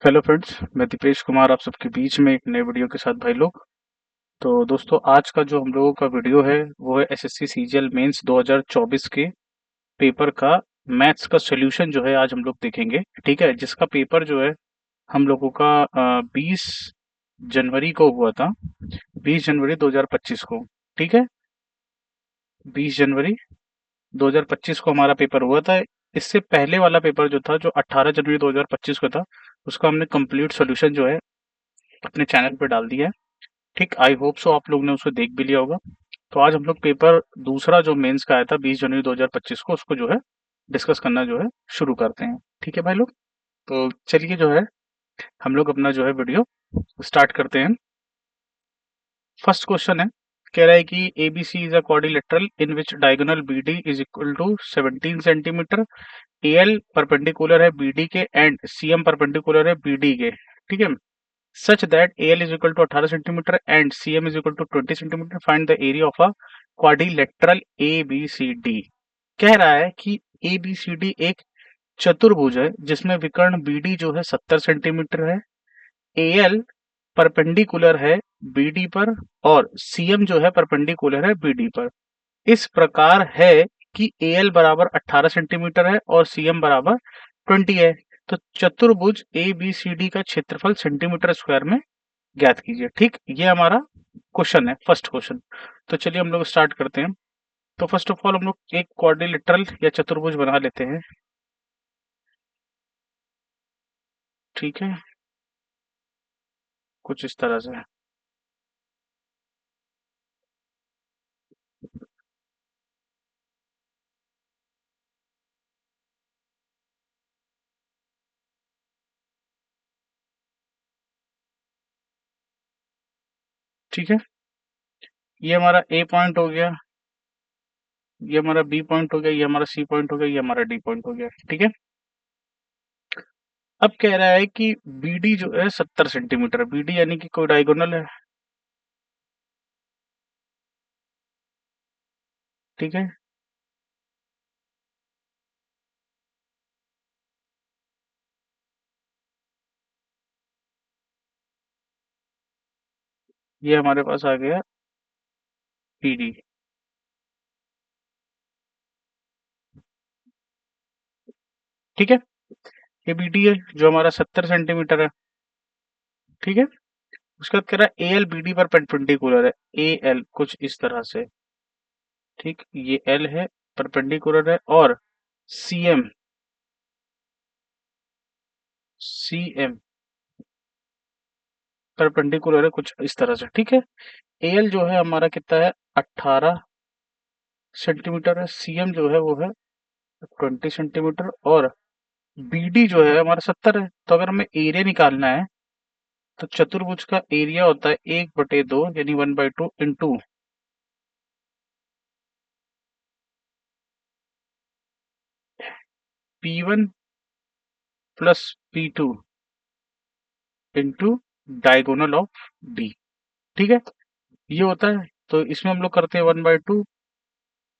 Hello friends, मैं दीपेश कुमार आप सबके बीच में एक नए वीडियो के साथ भाई लोग। तो दोस्तों, आज का जो हम लोगों का वीडियो है वो है एसएससी सीजीएल मेंस 2024 के पेपर का मैथ्स का सॉल्यूशन जो है आज हम लोग देखेंगे। ठीक है, जिसका पेपर जो है हम लोगों का 20 जनवरी को हुआ था। 20 जनवरी 2025 को। ठीक है, 20 जनवरी 2025 को हमारा पेपर हुआ था। इससे पहले वाला पेपर जो था, जो 18 जनवरी 2025 को था, उसका हमने कंप्लीट सॉल्यूशन जो है अपने चैनल पे डाल दिया है। ठीक, आई होप सो आप लोग ने उसको देख भी लिया होगा। तो आज हम लोग पेपर दूसरा जो मेंस का आया था 20 जनवरी 2025 को, उसको जो है डिस्कस करना जो है शुरू करते हैं। ठीक है भाई लोग, तो चलिए जो है हम लोग अपना जो है वीडियो स्टार्ट करते हैं। फर्स्ट क्वेश्चन है, कह रहा है कि ABC is a quadrilateral in which diagonal BD is equal to 17 centimetre. AL perpendicular है BD के एंड CM परपेंडिकुलर है BD के। ठीक है, such that AL is equal to 18 centimeter and CM is equal to 20 centimeter. Find the area of a quadrilateral ABCD। कह रहा है कि ABCD एक चतुर्भुज है जिसमें विकर्ण BD जो है 70 सेंटीमीटर है, AL परपेंडिकुलर है BD पर और CM जो है परपेंडिकुलर है BD पर। इस प्रकार है कि AL बराबर 18 सेंटीमीटर है और CM बराबर 20 है। तो चतुर्भुज ABCD का क्षेत्रफल सेंटीमीटर स्क्वायर में ज्ञात कीजिए। ठीक, ये हमारा क्वेश्चन है, फर्स्ट क्वेश्चन। तो चलिए हम लोग स्टार्ट करते हैं। तो फर्स्ट ऑफ ऑल हम लोग एक क्वाड्रिलेटरल या चतुर्भुज बना लेते हैं। ठीक है, कुछ इस तरह से। ठीक है, ये हमारा ए पॉइंट हो गया, ये हमारा बी पॉइंट हो गया, ये हमारा सी पॉइंट हो गया, ये हमारा डी पॉइंट हो गया। ठीक है, अब कह रहा है कि बीडी जो है 70 सेंटीमीटर, बीडी यानी कि कोई डायगोनल है। ठीक है, ये हमारे पास आ गया बीडी। ठीक है, ये बीडी है जो हमारा 70 सेंटीमीटर है। ठीक है, उसके बाद कह रहा है AL BD पर परपेंडिकुलर है। AL कुछ इस तरह से। ठीक, ये L है, परपेंडिकुलर है, और CM, CM परपेंडिकुलर है कुछ इस तरह से। ठीक है, AL जो है हमारा कितना है, 18 सेंटीमीटर है, CM जो है वो है 20 सेंटीमीटर, और BD जो है हमारा 70 है। तो अगर हमें एरिया निकालना है तो चतुर्भुज का एरिया होता है 1/2 यानी 1/2 into P1 plus P2 into diagonal of D। ठीक है, ये होता है। तो इसमें हम लोग करते हैं 1/2।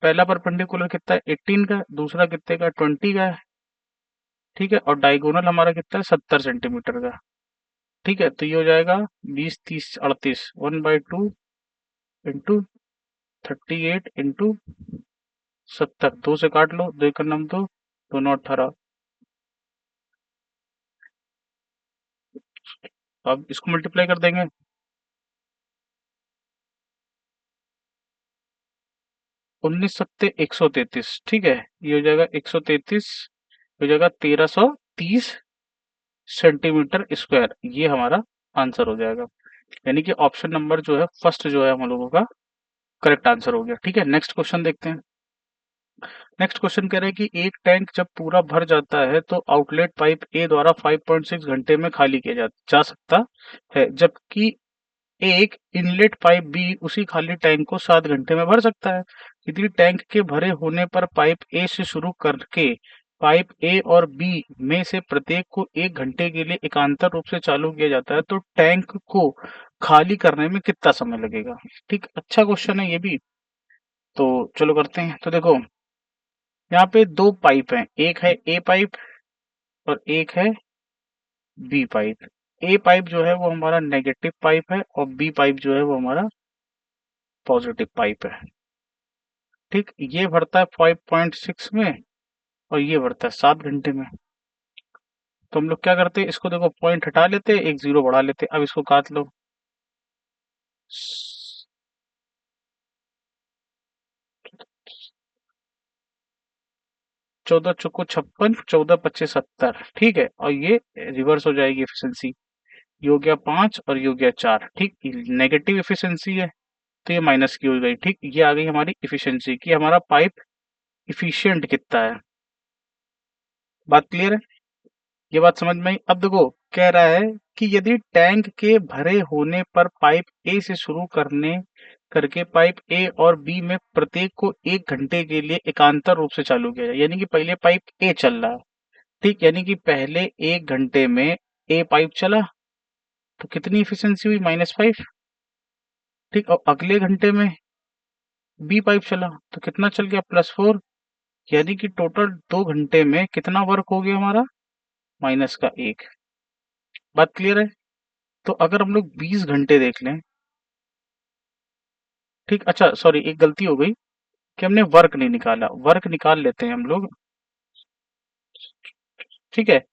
पहला परपेंडिकुलर कितना है 18 का, दूसरा कितने का 20 का है। ठीक है, और डायगोनल हमारा कितना है 70 सेंटीमीटर का। ठीक है, तो ये हो जाएगा 20 30 38, 1/2 इंटू 38 इंटू 70। दो से काट लो, दो एक नम दो, दोनों 18। अब इसको मल्टीप्लाई कर देंगे। 19 सत्ते 133। ठीक है, ये हो जाएगा 133, हो जाएगा 1330 सेंटीमीटर स्क्वायर। ये हमारा आंसर हो जाएगा। यानी कि ऑप्शन नंबर जो है फर्स्ट जो है हम लोगों का करेक्ट आंसर हो गया। ठीक है, नेक्स्ट क्वेश्चन देखते हैं। नेक्स्ट क्वेश्चन कह रहा है कि एक टैंक जब पूरा भर जाता है तो आउटलेट पाइप ए द्वारा 5.6 घंटे में खाली किया जा सकता है, जबकि एक इनलेट पाइप बी उसी खाली टैंक को 7 घंटे में भर सकता है। यदि टैंक के भरे होने पर पाइप ए से शुरू करके पाइप ए और बी में से प्रत्येक को 1 घंटे के लिए एकांतर रूप से चालू किया जाता है तो टैंक को खाली करने में कितना समय लगेगा। ठीक, अच्छा क्वेश्चन है ये भी। तो चलो करते हैं। तो देखो, यहाँ पे दो पाइप हैं, एक है ए पाइप और एक है बी पाइप। ए पाइप जो है वो हमारा नेगेटिव पाइप है और बी पाइप जो है वो हमारा पॉजिटिव पाइप है। ठीक, ये भरता है 5.6 में और ये भरता है 7 घंटे में। तो हम लोग क्या करते हैं, इसको देखो पॉइंट हटा लेते, एक जीरो बढ़ा लेते, अब इसको काट लो। 14 चौको 56, 14 25 70। ठीक है, और ये रिवर्स हो जाएगी एफिशिएंसी। ये हो गया 5 और ये हो गया 4। ठीक, नेगेटिव एफिशिएंसी है तो ये माइनस की हो गई। ठीक, ये आ गई हमारी इफिशियंसी कि हमारा पाइप इफिशियंट कितना है। बात क्लियर है? ये बात समझ में आई? अब देखो, कह रहा है कि यदि टैंक के भरे होने पर पाइप ए से शुरू करने करके पाइप ए और बी में प्रत्येक को 1 घंटे के लिए एकांतर रूप से चालू किया जाए, यानी कि पहले पाइप ए चल रहा है। ठीक, यानी कि पहले 1 घंटे में ए पाइप चला तो कितनी इफिशियंसी हुई, -5। ठीक, और अगले घंटे में बी पाइप चला तो कितना चल गया, +4। यानी कि टोटल 2 घंटे में कितना वर्क हो गया हमारा, -1। बात क्लियर है? तो अगर हम लोग 20 घंटे देख लें। ठीक, अच्छा सॉरी, एक गलती हो गई कि हमने वर्क नहीं निकाला, वर्क निकाल लेते हैं हम लोग। ठीक है,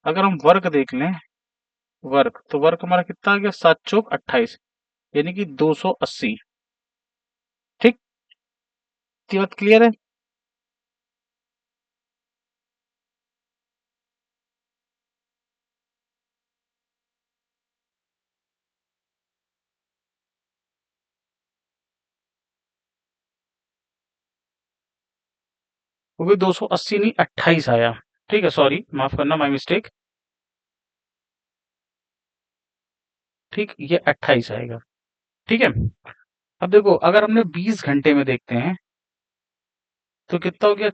अगर हम वर्क देख लें, वर्क तो वर्क हमारा कितना आ गया, 7 चौक 28, यानी कि 280। ठीक, ये बात क्लियर है? वो भी 280 नहीं, 28 आया। ठीक है, सॉरी माफ करना, माई मिस्टेक। ठीक, ये 28 आएगा। ठीक है, अब देखो अगर हमने 20 घंटे में देखते हैं तो कितना हो गया,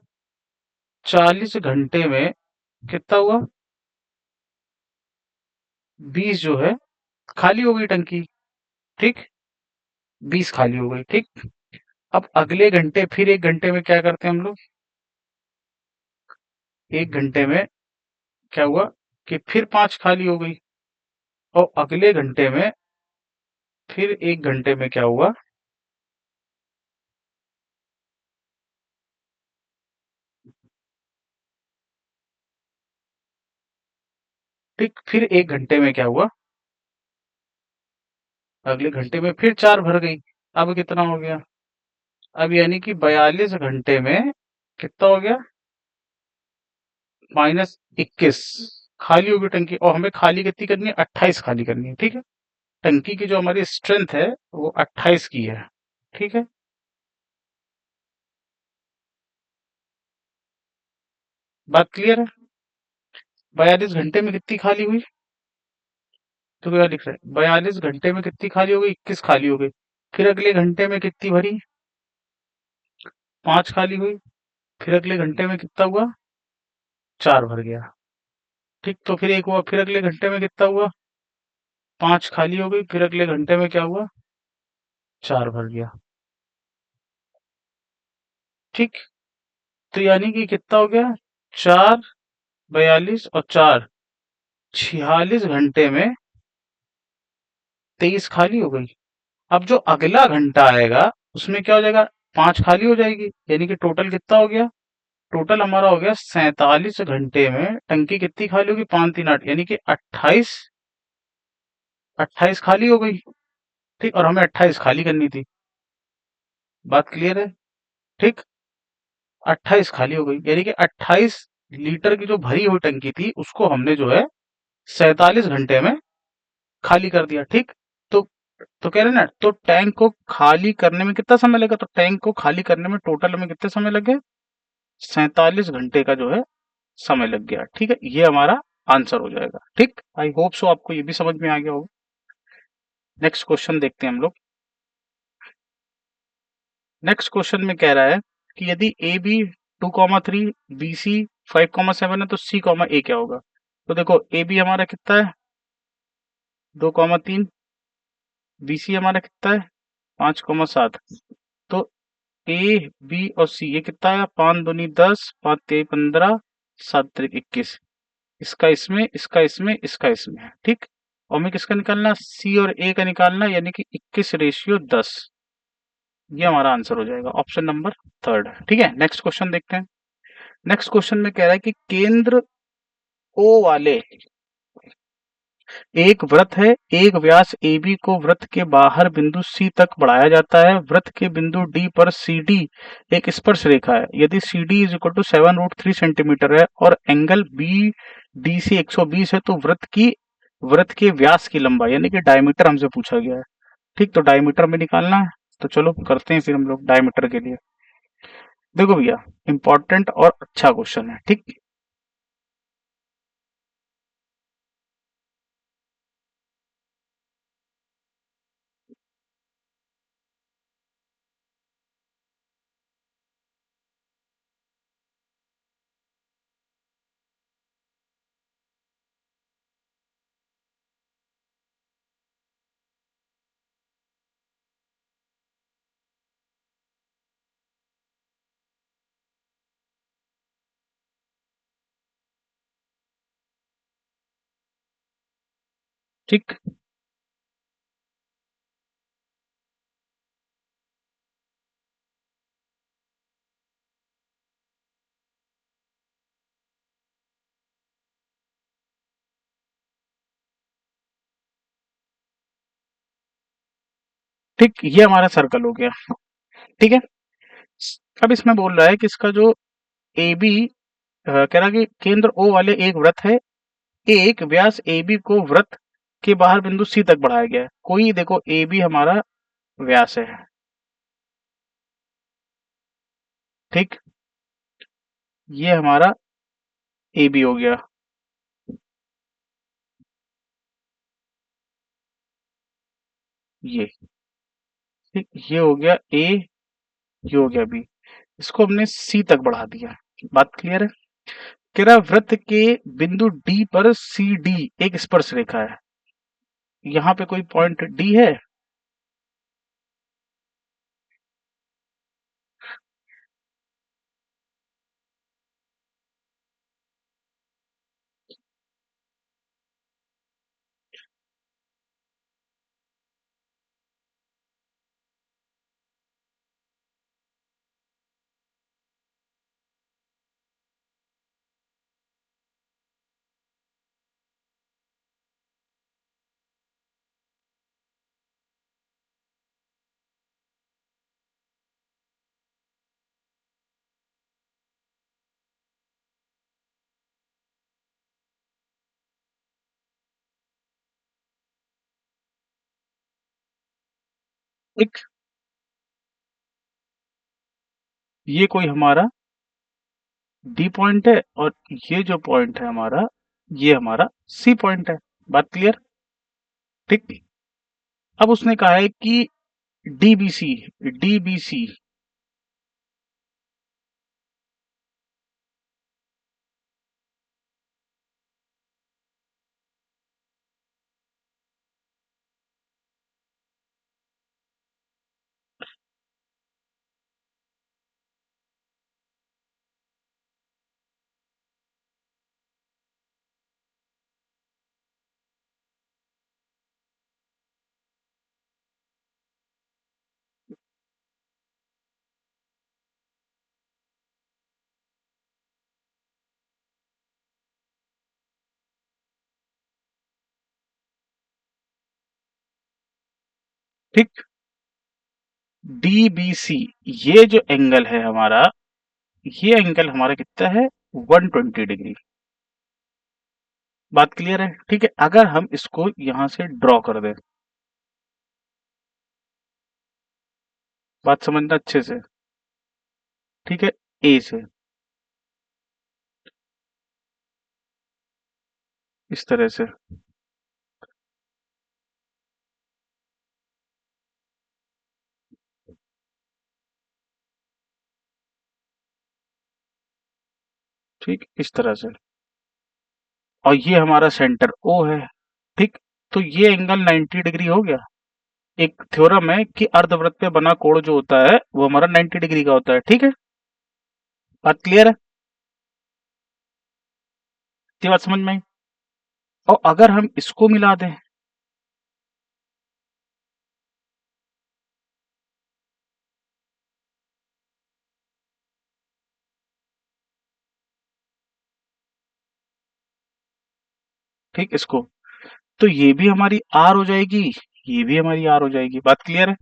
40 घंटे में कितना हुआ, 20 जो है खाली हो गई टंकी। ठीक, 20 खाली हो गई। ठीक, अब अगले घंटे फिर 1 घंटे में क्या करते हैं हम लोग, 1 घंटे में क्या हुआ कि फिर 5 खाली हो गई, और अगले घंटे में फिर 1 घंटे में क्या हुआ, ठीक, फिर 1 घंटे में क्या हुआ, अगले घंटे में फिर 4 भर गई। अब कितना हो गया, अब यानी कि 42 घंटे में कितना हो गया, -21 खाली होगी टंकी। और हमें खाली कितनी करनी है, 28 खाली करनी है। ठीक है, टंकी की जो हमारी स्ट्रेंथ है वो 28 की है। ठीक है, बात क्लियर है? 42 घंटे में कितनी खाली हुई, तो क्या लिख रहे हैं, 42 घंटे में कितनी खाली हो गई, 21 खाली हो गई। फिर अगले घंटे में कितनी भरी, 5 खाली हुई। फिर अगले घंटे में कितना हुआ, 4 भर गया। ठीक, तो फिर एक हुआ, फिर अगले घंटे में कितना हुआ, 5 खाली हो गई। फिर अगले घंटे में क्या हुआ, 4 भर गया। ठीक, तो यानी कि कितना हो गया, 4, 42 और 4, 46 घंटे में 23 खाली हो गई। अब जो अगला घंटा आएगा उसमें क्या हो जाएगा, 5 खाली हो जाएगी, यानी कि टोटल कितना हो गया, टोटल हमारा हो गया 47 घंटे में टंकी कितनी खाली होगी, 5 3 8, यानी कि 28, 28 खाली हो गई। ठीक, और हमें 28 खाली करनी थी। बात क्लियर है? ठीक, 28 खाली हो गई, यानी कि 28 लीटर की जो भरी हुई टंकी थी उसको हमने जो है 47 घंटे में खाली कर दिया। ठीक, तो कह रहे ना, तो टैंक को खाली करने में कितना समय लगेगा, तो टैंक को खाली करने में टोटल हमें कितने समय लगे, 47 घंटे का जो है समय लग गया। ठीक है, ये हमारा आंसर हो जाएगा। ठीक, आई होप सो आपको ये भी समझ में आ गया होगा। नेक्स्ट क्वेश्चन देखते हैं हम लोग। नेक्स्ट क्वेश्चन में कह रहा है कि यदि ए बी 2,3, बी सी 5,7 है तो सी कॉमा ए क्या होगा। तो देखो ए बी हमारा कितना है, 2,3, बी सी हमारा कितना है, 5,7। तो ए बी और सी ये कितना है, 5 दूनी 10, 5 तेई 15, 7 तिक 21। इसका इसमें, इसका इसमें, इसका इसमें है, ठीक। और हमें किसका निकालना, सी और ए का निकालना, यानी कि 21:10। ये हमारा आंसर हो जाएगा, ऑप्शन नंबर थर्ड, ठीक है। नेक्स्ट क्वेश्चन देखते हैं। नेक्स्ट क्वेश्चन में कह रहा है कि केंद्र ओ वाले एक वृत्त है, एक व्यास AB को वृत्त के बाहर बिंदु C तक बढ़ाया जाता है। वृत्त के बिंदु D पर CD एक स्पर्श रेखा है। यदि CD is equal to 7√3 centimetre है और एंगल BDC 120 है, तो वृत्त के व्यास की लंबाई यानी कि डायमीटर हमसे पूछा गया है, ठीक। तो डायमीटर में निकालना है, तो चलो करते हैं फिर हम लोग डायमीटर के लिए। देखो भैया, इंपॉर्टेंट और अच्छा क्वेश्चन है, ठीक। ठीक, ठीक, ये हमारा सर्कल हो गया, ठीक है। अब इसमें बोल रहा है कि इसका जो ए बी, कह रहा है कि केंद्र ओ वाले एक वृत्त है, एक व्यास ए बी को वृत्त के बाहर बिंदु सी तक बढ़ाया गया है। कोई देखो ए बी हमारा व्यास है, ठीक। ये हमारा ए बी हो गया, ये, ठीक। ये हो गया ए, ये हो गया बी। इसको हमने सी तक बढ़ा दिया, बात क्लियर है। कह रहा है वृत्त के बिंदु डी पर सी डी एक स्पर्श रेखा है। यहाँ पे कोई पॉइंट डी है, एक, ये कोई हमारा डी पॉइंट है, और ये जो पॉइंट है हमारा, ये हमारा सी पॉइंट है। बात क्लियर, ठीक। अब उसने कहा है कि डीबीसी, डीबीसी, ठीक। डीबीसी, ये जो एंगल है हमारा, ये एंगल हमारा कितना है, 120 डिग्री। बात क्लियर है, ठीक है। अगर हम इसको यहां से ड्रॉ कर दें, बात समझना अच्छे से, ठीक है। ए से इस तरह से, ठीक, इस तरह से, और ये हमारा सेंटर ओ है, ठीक। तो ये एंगल 90 डिग्री हो गया। एक थ्योरम है कि अर्धवृत्त पे बना कोण जो होता है वो हमारा 90 डिग्री का होता है, ठीक है। बात क्लियर है, ये बात समझ में आई। और अगर हम इसको मिला दें, ठीक, इसको, तो ये भी हमारी आर हो जाएगी, ये भी हमारी आर हो जाएगी। बात क्लियर है?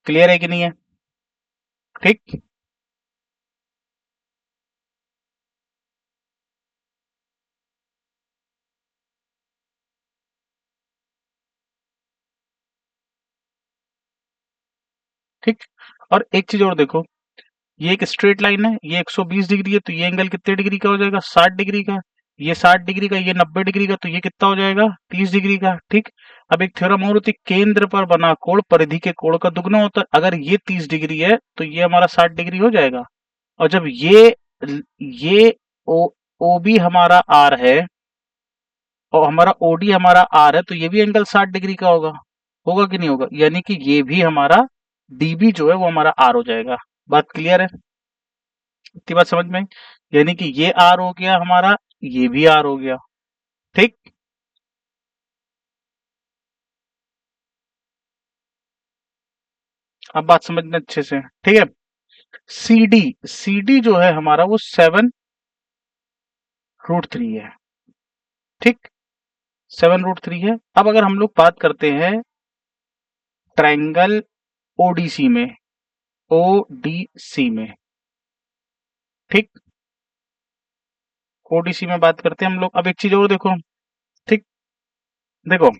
क्लियर है कि नहीं है? ठीक, ठीक। और एक चीज और देखो, ये एक स्ट्रेट लाइन है, ये 120 डिग्री है, तो ये एंगल कितने डिग्री का हो जाएगा? 60 डिग्री का। ये 60 डिग्री का, ये 90 डिग्री का, तो ये कितना हो जाएगा? 30 डिग्री का। ठीक। अब एक थ्योरम और होती है, केंद्र पर बना कोण परिधि के कोण का दुगना होता है। अगर ये 30 डिग्री है तो ये हमारा 60 डिग्री हो जाएगा। और जब ये ओ ओ बी हमारा आर है और हमारा ओडी हमारा आर है, तो ये भी एंगल 60 डिग्री का होगा। होगा कि नहीं होगा? यानी कि ये भी हमारा डीबी जो है वो हमारा आर हो जाएगा। बात क्लियर है? इतनी बात समझ में आई? यानी कि ये आर हो गया हमारा, ये भी आर हो गया। ठीक। अब बात समझना अच्छे से, ठीक है। सीडी, सीडी जो है हमारा वो 7√3 है। ठीक, 7√3 है। अब अगर हम लोग बात करते हैं ट्रायंगल ओडीसी में, ओडीसी में, ठीक, ओडीसी में बात करते हैं हम लोग। अब एक चीज और देखो, ठीक, देखो,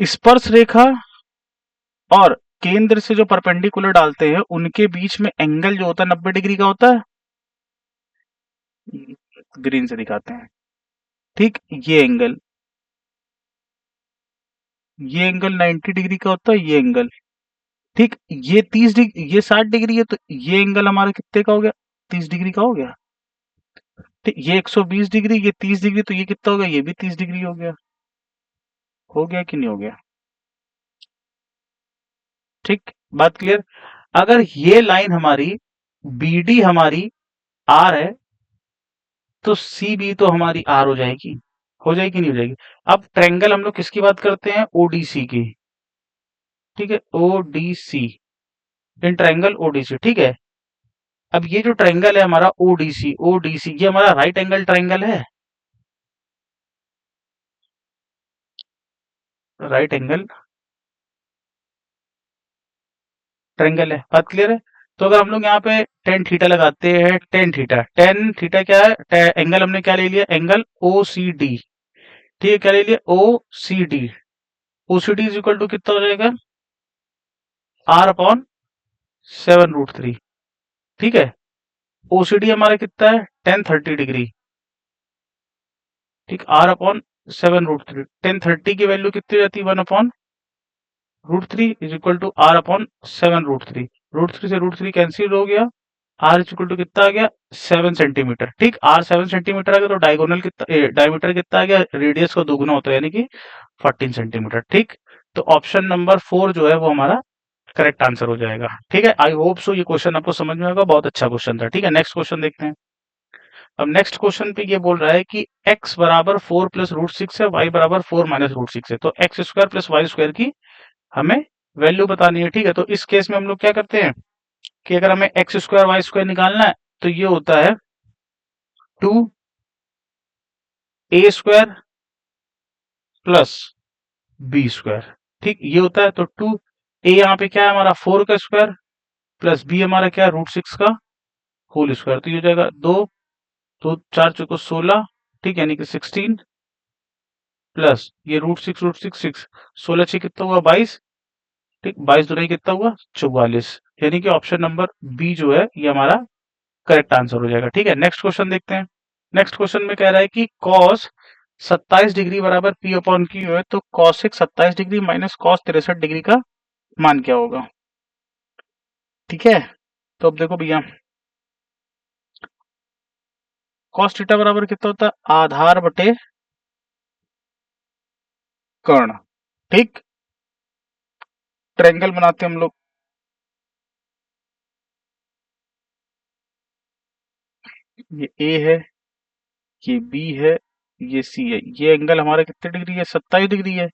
स्पर्श रेखा और केंद्र से जो परपेंडिकुलर डालते हैं उनके बीच में एंगल जो होता है 90 डिग्री का होता है। ग्रीन से दिखाते हैं। ठीक, ये एंगल 90 डिग्री का होता है, ये एंगल। ठीक, ये 30 डिग्री, ये 60 डिग्री है, तो ये एंगल हमारा कितने का हो गया? 30 डिग्री का हो गया। ठीक, ये 120 डिग्री, ये 30 डिग्री, तो ये कितना हो गया? ये भी 30 डिग्री हो गया। हो गया कि नहीं हो गया? ठीक, बात क्लियर। अगर ये लाइन हमारी बीडी हमारी आर है, तो सी बी तो हमारी आर हो जाएगी। हो जाएगी नहीं हो जाएगी? अब ट्रायंगल हम लोग किसकी बात करते हैं? ओडीसी की। ठीक है, ओडीसी, इन ट्रायंगल ओडीसी। ठीक है। अब ये जो ट्रायंगल है हमारा ओडीसी, ओडीसी ये हमारा राइट एंगल ट्रायंगल है। राइट एंगल ट्रायंगल है। बात क्लियर है? तो अगर हम लोग यहाँ पे टेन थीटा लगाते हैं, टेन थीटा क्या है? एंगल हमने क्या ले लिया? Angle O C D. ठीक है, क्या ले लिया? O C D. O C D is equal to कितना हो जाएगा? R upon 7√3। ठीक है, ओसीडी हमारा कितना है? 1030 डिग्री। ठीक, आर अपॉन 7√3, 1030 की वैल्यू कितनी रहती है? 1/√3 is equal to r upon 7√3। √3 से √3 कैंसिल हो गया। आर इज इक्वल टू कितना आ गया? 7 सेंटीमीटर। ठीक, आर 7 सेंटीमीटर आ गया, तो डायगोनल कितना, डायमीटर कितना आ गया? रेडियस को दोगुना होता है, यानी कि 14 सेंटीमीटर। ठीक, तो ऑप्शन नंबर 4 जो है वो हमारा करेक्ट आंसर हो जाएगा। ठीक है, आई होप सो ये क्वेश्चन आपको समझ में आएगा। बहुत अच्छा क्वेश्चन था। ठीक है, नेक्स्ट क्वेश्चन देखते हैं। अब नेक्स्ट क्वेश्चन पे ये बोल रहा है कि x बराबर 4 + √6 है, y बराबर 4 - √6 है, तो x square plus y square की हमें वैल्यू बतानी है। ठीक है, तो इस केस में हम लोग क्या करते हैं कि अगर हमें एक्स स्क्वायर वाई स्क्वायर निकालना है, तो ये होता है 2a² प्लस बी स्क्वायर। ठीक, ये होता है, तो 2a यहाँ पे क्या है हमारा? 4 का स्क्वायर, प्लस बी हमारा क्या है? √6 का होल स्क्वायर। तो ये हो जाएगा 2, तो 4 × 4 = 16। ठीक, यानी कि 16 प्लस ये √6 16 6 कितना हुआ? 22। ठीक, 22 दूनी कितना हुआ? 44। यानी कि ऑप्शन नंबर बी जो है ये हमारा करेक्ट आंसर हो जाएगा। ठीक है, नेक्स्ट क्वेश्चन देखते हैं। नेक्स्ट क्वेश्चन में कह रहा है कि cos 27 डिग्री बराबर P अपॉन Q है, तो cos 27 degree minus cos 63 degree का मान क्या होगा? ठीक है, तो अब देखो भैया, cos थीटा बराबर कितना होता है? आधार बटे कर्ण। ठीक, ट्रायंगल बनाते हैं हम लोग। ये ए है, ये बी है, ये सी है। ये एंगल हमारा कितने डिग्री है? 27 डिग्री है।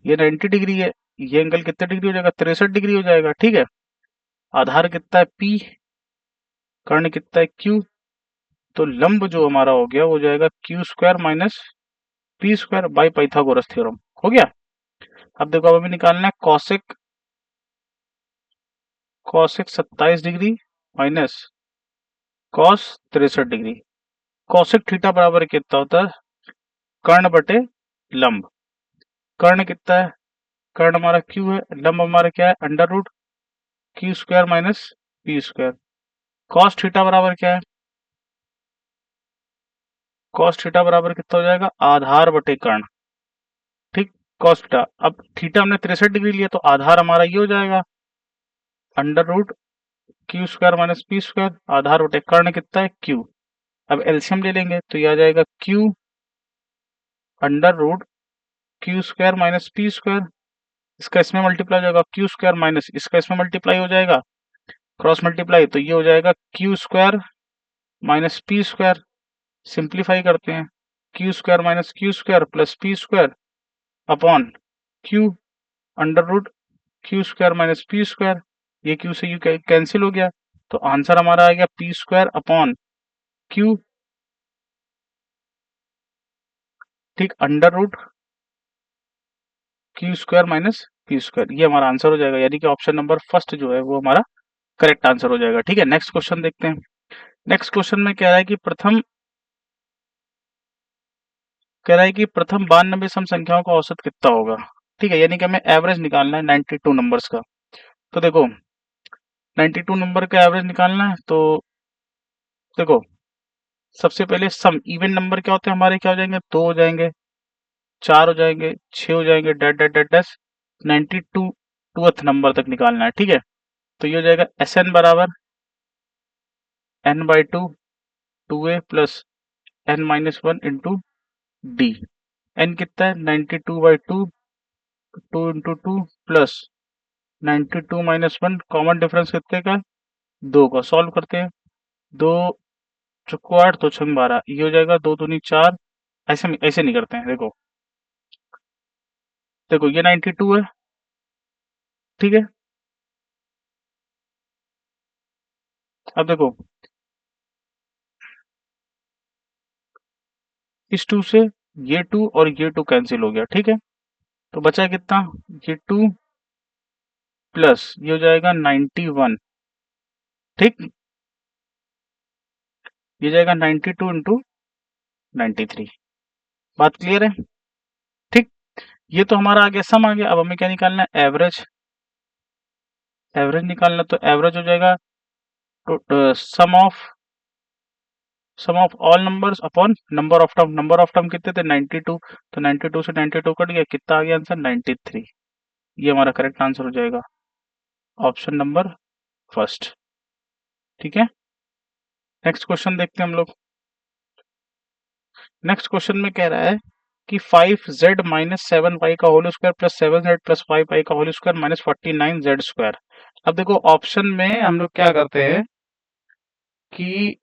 ये 90 डिग्री है। ये एंगल कितने डिग्री हो जाएगा? 63 डिग्री हो जाएगा। ठीक है। आधार कितना है? पी। कर्ण कितना है? क्यू। तो लंब जो हमारा हो गया वो हो जाएगा q square minus P square by Pythagoras theorem. हो गया। अब देखो, अब हमें निकालना है cosec. Cosec 27 degree minus cos 63 degree. Cosec theta बराबर कितना होता है? कर्ण बटे लंब। कर्ण कितना है? कर्ण हमारा क्यू है, लंब हमारा क्या है? Under root Q square minus P square. Cos theta बराबर क्या है? कॉस थीटा बराबर कितना हो जाएगा? आधार बटे कर्ण। ठीक। कॉस थीटा, अब थीटा हमने 63 डिग्री लिया तो आधार हमारा ये हो जाएगा under root Q square minus P square. आधार बटे कर्ण कितना है? क्यू। अब एलसीएम ले लेंगे तो ये आ जाएगा q under root Q square minus P square. इसका इसमें मल्टीप्लाई हो जाएगा, क्यू स्क्वायर माइनस इसका इसमें मल्टीप्लाई हो जाएगा, क्रॉस मल्टीप्लाई, तो ये हो जाएगा q square minus P square. Simplify करते हैं, q square minus q square plus p square upon q under root Q square minus P square. ये क्यू से यू कैंसिल हो गया, तो आंसर हमारा आ गया पी स्क्वायर अपॉन क्यू। ठीक। Under root Q square minus P square, ये हमारा आंसर हो जाएगा, यानी कि ऑप्शन नंबर फर्स्ट जो है वो हमारा करेक्ट आंसर हो जाएगा। ठीक है। नेक्स्ट क्वेश्चन देखते हैं। नेक्स्ट क्वेश्चन में कह रहा है कि प्रथम 92 सम संख्याओं का औसत कितना होगा। ठीक है, यानी कि हमें एवरेज निकालना है 92 नंबर्स का। तो देखो, 92 नंबर का एवरेज निकालना है तो देखो, सबसे पहले सम इवन नंबर क्या होते हैं हमारे? क्या हो जाएंगे? 2 हो जाएंगे, 4 हो जाएंगे, 6 हो जाएंगे, डैट डैट डैट डैश 92 टूथ नंबर तक निकालना है। ठीक है। तो ये हो जाएगा एस एन बराबर n by two a plus n minus one into d. N कितना है? 92 by two into two plus 92 minus one, common difference कितने का? 2 का। सॉल्व करते हैं, 2 चौको 8, तो 6 12, ये हो जाएगा 2 दूनी 4। ऐसे ऐसे नहीं करते हैं। देखो देखो, ये 92 है। ठीक है। अब देखो, इस 2 से ये 2 और ये 2 कैंसिल हो गया। ठीक है। तो बचा कितना? ये 2 प्लस ये हो जाएगा 91। ठीक। ये जाएगा 92 इंटू 93। बात क्लियर है? ठीक। ये तो हमारा आ गया, सम आ गया। अब हमें क्या निकालना है? एवरेज। एवरेज निकालना, तो एवरेज हो जाएगा sum of all numbers upon number of term. Number of term कितने थे? 92। तो 92 से 92 कट गया, कितना आ गया आंसर? 93। ये हमारा करेक्ट आंसर हो जाएगा, ऑप्शन नंबर फर्स्ट। ठीक है। नेक्स्ट क्वेश्चन देखते हैं हम लोग। नेक्स्ट क्वेश्चन में कह रहा है कि 5z माइनस 7y का whole square plus 7z plus 5y का whole square minus 49z square. अब देखो, ऑप्शन में हम लोग क्या करते हैं कि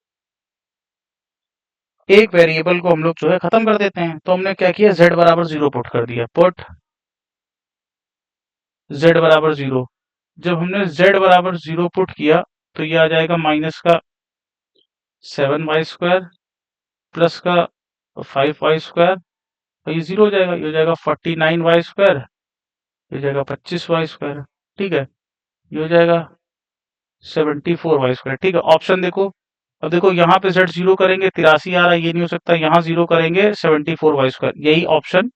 एक वेरिएबल को हम लोग जो है खत्म कर देते हैं। तो हमने क्या किया? z बराबर 0 पुट कर दिया। पुट z बराबर 0। जब हमने z बराबर 0 पुट किया तो ये आ जाएगा माइनस का 7y स्क्वायर प्लस का 5y स्क्वायर, और ये 0 हो जाएगा। ये हो जाएगा 49y स्क्वायर, ये हो जाएगा 25y स्क्वायर। ठीक है। ये हो जाएगा 74y स्क्वायर। ठीक है। ऑप्शन देखो, अब देखो यहाँ पे z 0 करेंगे 83 आ रहा है, ये नहीं हो सकता। यहाँ 0 करेंगे 74y स्क्वायर, यही ऑप्शन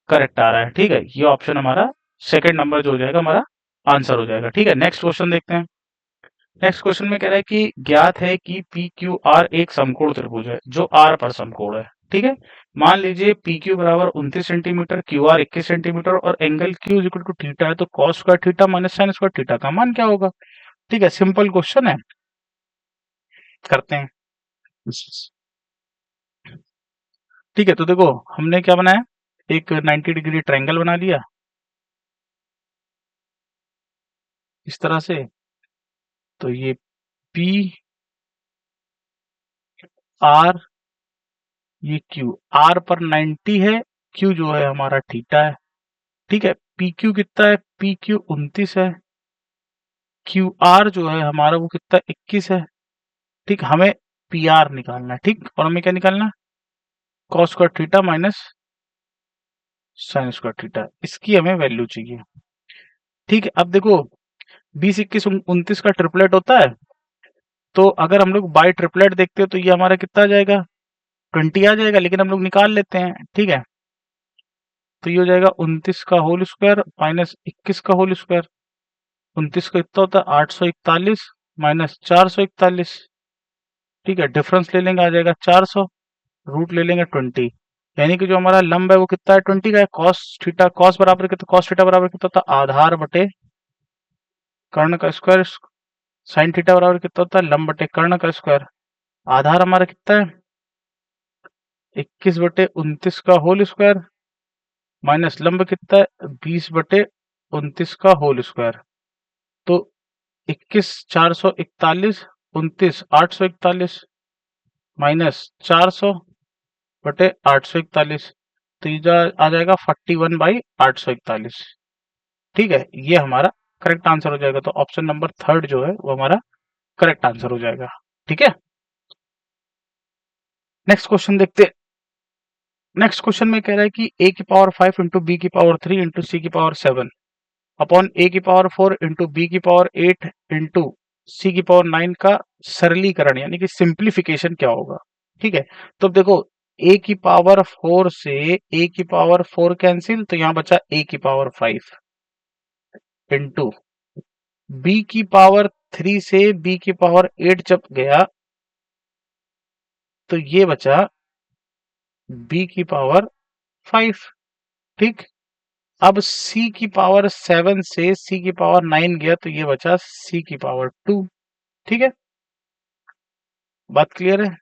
करेक्ट आ रहा है। ठीक है। ये ऑप्शन हमारा सेकंड नंबर जो हो जाएगा हमारा आंसर हो जाएगा। ठीक है। नेक्स्ट क्वेश्चन देखते हैं। नेक्स्ट क्वेश्चन में कह रहा है कि ज्ञात है कि पी क्यू आर एक समकोण त्रिभुज है जो आर पर समकोण है। ठीक है। मान लीजिए पी क्यू बराबर 29 सेंटीमीटर, क्यू आर 21 सेंटीमीटर और angle Q equal to theta है, तो cos square theta minus sine square theta का मान क्या होगा? ठीक है। सिंपल क्वेश्चन है, करते हैं। ठीक है। तो देखो, हमने क्या बनाया? एक 90 डिग्री ट्रायंगल बना लिया इस तरह से। तो ये पी आर ये क्यू आर पर 90 है, क्यू जो है हमारा थीटा है। ठीक है, पी क्यू कितना है, पी क्यू 29 है, क्यू आर जो है हमारा वो कितना 21 है। ठीक, हमें पी आर निकालना है। ठीक, और हमें क्या निकालना है, cos square theta minus sine square theta, इसकी हमें वैल्यू चाहिए। ठीक है, अब देखो 20 21 29 का ट्रिपलेट होता है, तो अगर हम लोग बाई ट्रिपलेट देखते हैं तो ये हमारा कितना आ जाएगा, 20 आ जाएगा, लेकिन हम लोग निकाल लेते हैं। ठीक है, तो ये हो जाएगा 29 का होल स्क्वायर माइनस 21 का होल स्क्वायर। 29 का कितना होता है 841 माइनस 441। ठीक है, डिफरेंस ले लेंगे, आ जाएगा 400, रूट ले लेंगे 20, यानी कि जो हमारा लंब है वो कितना है 20 का है। कॉस थीटा कॉस बराबर कितना, कॉस थीटा बराबर कितना होता है आधार बटे कर्ण का स्क्वायर, साइन थीटा बराबर कितना होता है लंब बटे कर्ण का स्क्वायर। आधार हमारा कितना है 21 बटे 29 का होल स्क्वायर माइनस लंब कितना है 20 बटे 29 का होल स्क्वायर। तो 21 441, 29 841 माइनस 400 बटे 841, तो ये आ जाएगा 41/841। ठीक है, ये हमारा करेक्ट आंसर हो जाएगा। तो ऑप्शन नंबर थर्ड जो है वो हमारा करेक्ट आंसर हो जाएगा। ठीक है, नेक्स्ट क्वेश्चन देखते हैं। नेक्स्ट क्वेश्चन में कह रहा है कि a की पावर 5 इंटू बी की पावर 3 इंटू सी की पावर 7 अपॉन a की पावर 4 इंटू बी की पावर 8 इंटू सी की पावर 9 का सरलीकरण यानी कि सिंप्लीफिकेशन क्या होगा। ठीक है, तो अब देखो a की पावर 4 से a की पावर 4 कैंसिल, तो यहां बचा a की पावर 5 इंटू b की पावर 3 से b की पावर 8 जब गया तो ये बचा b की पावर 5। ठीक, अब c की पावर 7 से c की पावर 9 गया तो ये बचा c की पावर 2। ठीक है, बात क्लियर है।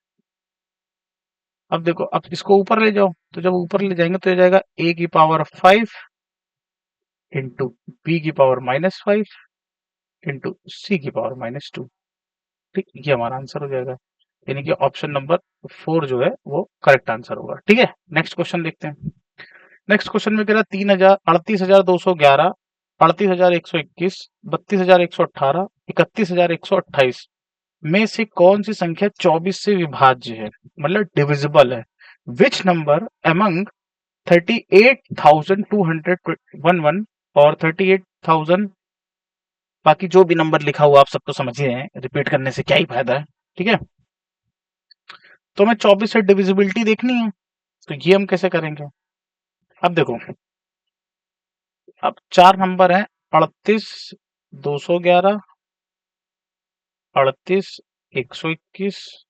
अब देखो, अब इसको ऊपर ले जाओ, तो जब ऊपर ले जाएंगे तो ये जाएगा a की पावर 5 इंटू बी की पावर -5 इंटू सी की पावर -2। ठीक, ये हमारा आंसर हो जाएगा, यानी कि ऑप्शन नंबर 4 जो है वो करेक्ट आंसर होगा। ठीक है, नेक्स्ट क्वेश्चन देखते हैं। नेक्स्ट क्वेश्चन में कह रहा है 38,211, 38,121, 32,118, 31,128 में से कौन सी संख्या 24 से विभाज्य है, मतलब डिविजिबल है। विच नंबर अमंग 38,211 और 38,000, बाकी जो भी नंबर लिखा हुआ आप सब तो समझे हैं, रिपीट करने से क्या ही फायदा है। ठीक है, तो हमें 24 से डिविजिबिलिटी देखनी है, तो ये हम कैसे करेंगे। अब देखो, अब चार नंबर है 38,211, 38,121,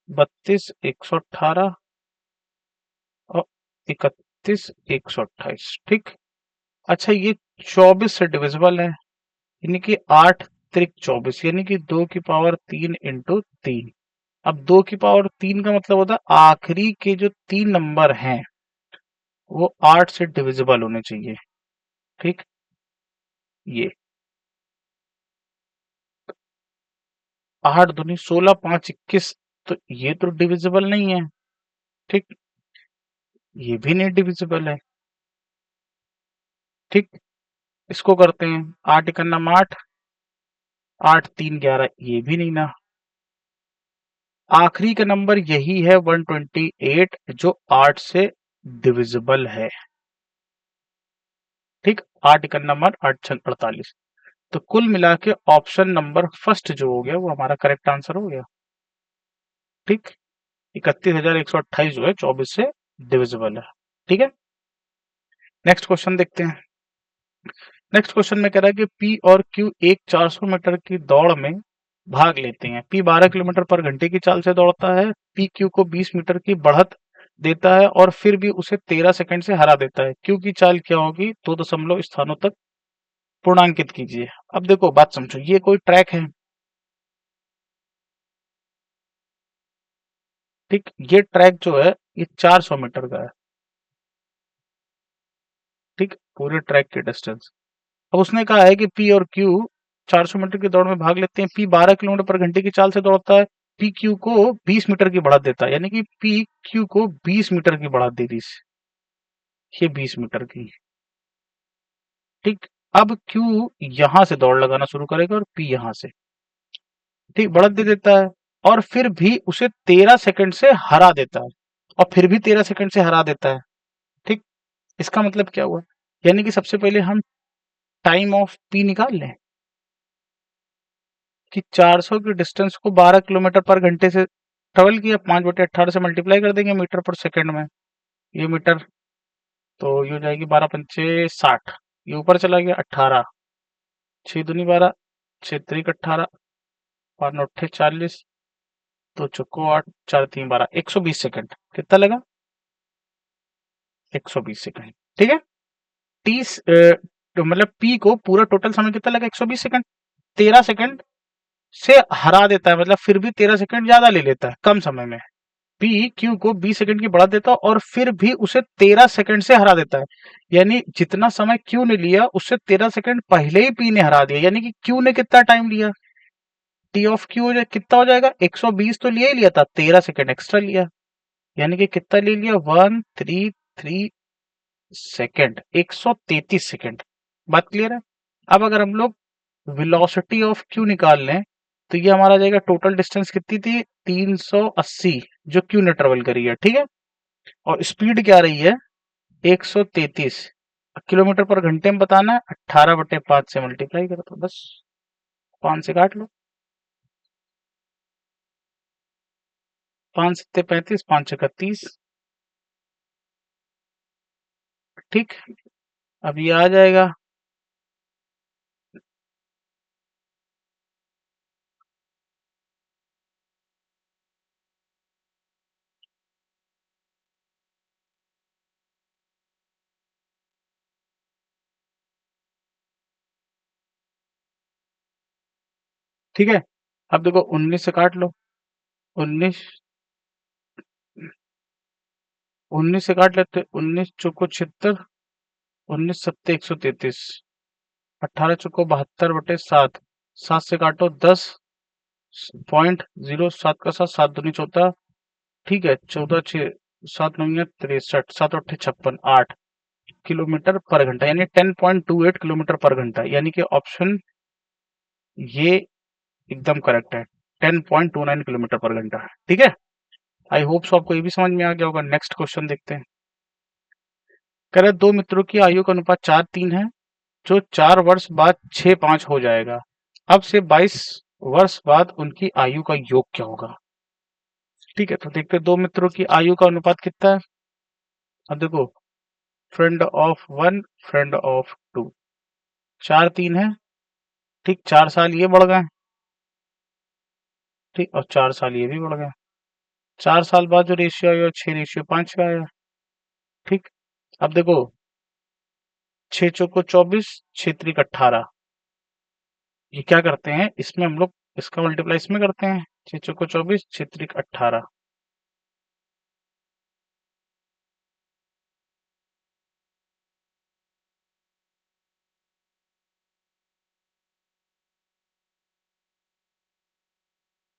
32,118 और 31,128। ठीक, अच्छा ये 24 से डिविजिबल है, यानी कि 8 त्रिक 24, यानी कि 2 की पावर 3 इंटू 3। अब 2 की पावर 3 का मतलब होता है आखिरी के जो तीन नंबर हैं वो 8 से डिविजिबल होने चाहिए। ठीक, ये 8 दूनी 16, 5 21, तो ये तो डिविजिबल नहीं है। ठीक, ये भी नहीं डिविजिबल है। ठीक, इसको करते हैं, 8 का नाम 8, 8 3 11, ये भी नहीं ना। आखिरी का नंबर यही है 128 जो 8 से डिविजिबल है। ठीक, 8 का नंबर 8 छक 48, तो कुल मिला के ऑप्शन नंबर फर्स्ट जो हो गया वो हमारा करेक्ट आंसर हो गया। ठीक, 31,128 जो है 24 से डिविजिबल है। ठीक है, नेक्स्ट क्वेश्चन देखते हैं। नेक्स्ट क्वेश्चन में कह रहा है कि पी और क्यू एक 400 मीटर की दौड़ में भाग लेते हैं। पी 12 किलोमीटर पर घंटे की चाल से दौड़ता है, पी क्यू को 20 मीटर की बढ़त देता है और फिर भी उसे 13 सेकंड से हरा देता है। क्यू की चाल क्या होगी, 2 दशमलव स्थानों तक पूर्णांकित कीजिए। अब देखो बात समझो, ये कोई ट्रैक है। ठीक, ये ट्रैक जो है ये 400 मीटर का है। ठीक, पूरे ट्रैक की डिस्टेंस। अब उसने कहा है कि पी और क्यू 400 मीटर की दौड़ में भाग लेते हैं। पी 12 किलोमीटर पर घंटे की चाल से दौड़ता है, पी क्यू को 20 मीटर की बढ़त देता है, यानी कि पी क्यू को 20 मीटर की बढ़त दे दी, ये 20 मीटर की। ठीक, अब क्यू यहां से दौड़ लगाना शुरू करेगा और पी यहां से, ठीक, बढ़त दे देता है, और फिर भी उसे 13 सेकंड से हरा देता है, और फिर भी 13 सेकंड से हरा देता है। ठीक, इसका मतलब क्या हुआ, यानी कि सबसे पहले हम टाइम ऑफ पी निकाल लें कि 400 की डिस्टेंस को 12 किलोमीटर पर घंटे से ट्रेवल किया, 5/18 से मल्टीप्लाई कर देंगे मीटर पर सेकंड में, ये मीटर, तो ये हो जाएगी 12×5 = 60, ये ऊपर चला गया 18, 6×2 = 12, 6×3 = 18, 5×9 = 40, 2×4 = 8, 4×3 = 12, 120 सेकंड, कितना लगा, 120 सेकंड। ठीक है, तीस तो मतलब पी को पूरा टोटल समय कितना लगा, 120 सेकंड, 13 सेकंड से हरा देता है, मतलब फिर भी 13 सेकंड ज्यादा ले लेता है कम समय में। पी क्यू को 20 सेकंड की बढ़ा देता है और फिर भी उसे 13 सेकंड से हरा देता है, यानी जितना समय क्यू ने लिया उससे 13 सेकंड पहले ही पी ने हरा दिया, यानी कि क्यू ने कितना टाइम लिया, टी ऑफ क्यू हो जाए कितना हो जाएगा, 120 तो लिया ही लिया था, 13 सेकंड एक्स्ट्रा लिया, यानी कि कितना ले लिया, 133 सेकंड, 133 सेकंड। बात क्लियर है। अब अगर हम लोग वेलोसिटी ऑफ क्यू निकाल लें तो ये हमारा जाएगा, टोटल डिस्टेंस कितनी थी, 380 जो क्यू ने ट्रेवल करी है, ठीक है, और स्पीड क्या रही है, 133 किलोमीटर पर घंटे में बताना है, 18/5 से मल्टीप्लाई करो तो बस 5 से काट लो, 5×7 = 35, 5×6 = 30। ठीक, अब ये आ जाएगा, ठीक है। अब देखो 19 से काट लो, 19, 19 से काट लेते, 19×4 = 76, 19×7 = 133, 18×4 = 72/7, 7 से काटो 10.07 का 7, 7×2 = 14, ठीक है, 14×6 7×9 = 63, 7×8 = 56, 8 किलोमीटर पर घंटा, यानी 10.28 किलोमीटर पर घंटा, यानी कि ऑप्शन ये एकदम करेक्ट है, 10.29 किलोमीटर पर घंटा। ठीक है, आई होप सो आपको ये भी समझ में आ गया होगा। नेक्स्ट क्वेश्चन देखते हैं। कह रहे दो मित्रों की आयु का अनुपात 4:3 है, जो 4 वर्ष बाद 6:5 हो जाएगा। अब से 22 वर्ष बाद उनकी आयु का योग क्या होगा। ठीक है, तो देखते हैं दो मित्रों की आयु का अनुपात कितना है। अब देखो, friend of one, friend of two, 4:3 है, ठीक, 4 साल ये बढ़ गए, ठीक, और 4 साल ये भी बढ़ गए, 4 साल बाद जो रेशियो आया 6:5 का आया। ठीक, अब देखो, 6×4 = 24, 6×3 = 18, ये क्या करते हैं, इसमें हम लोग इसका मल्टीप्लाई इसमें करते हैं, 6×4 = 24, 6×3 = 18,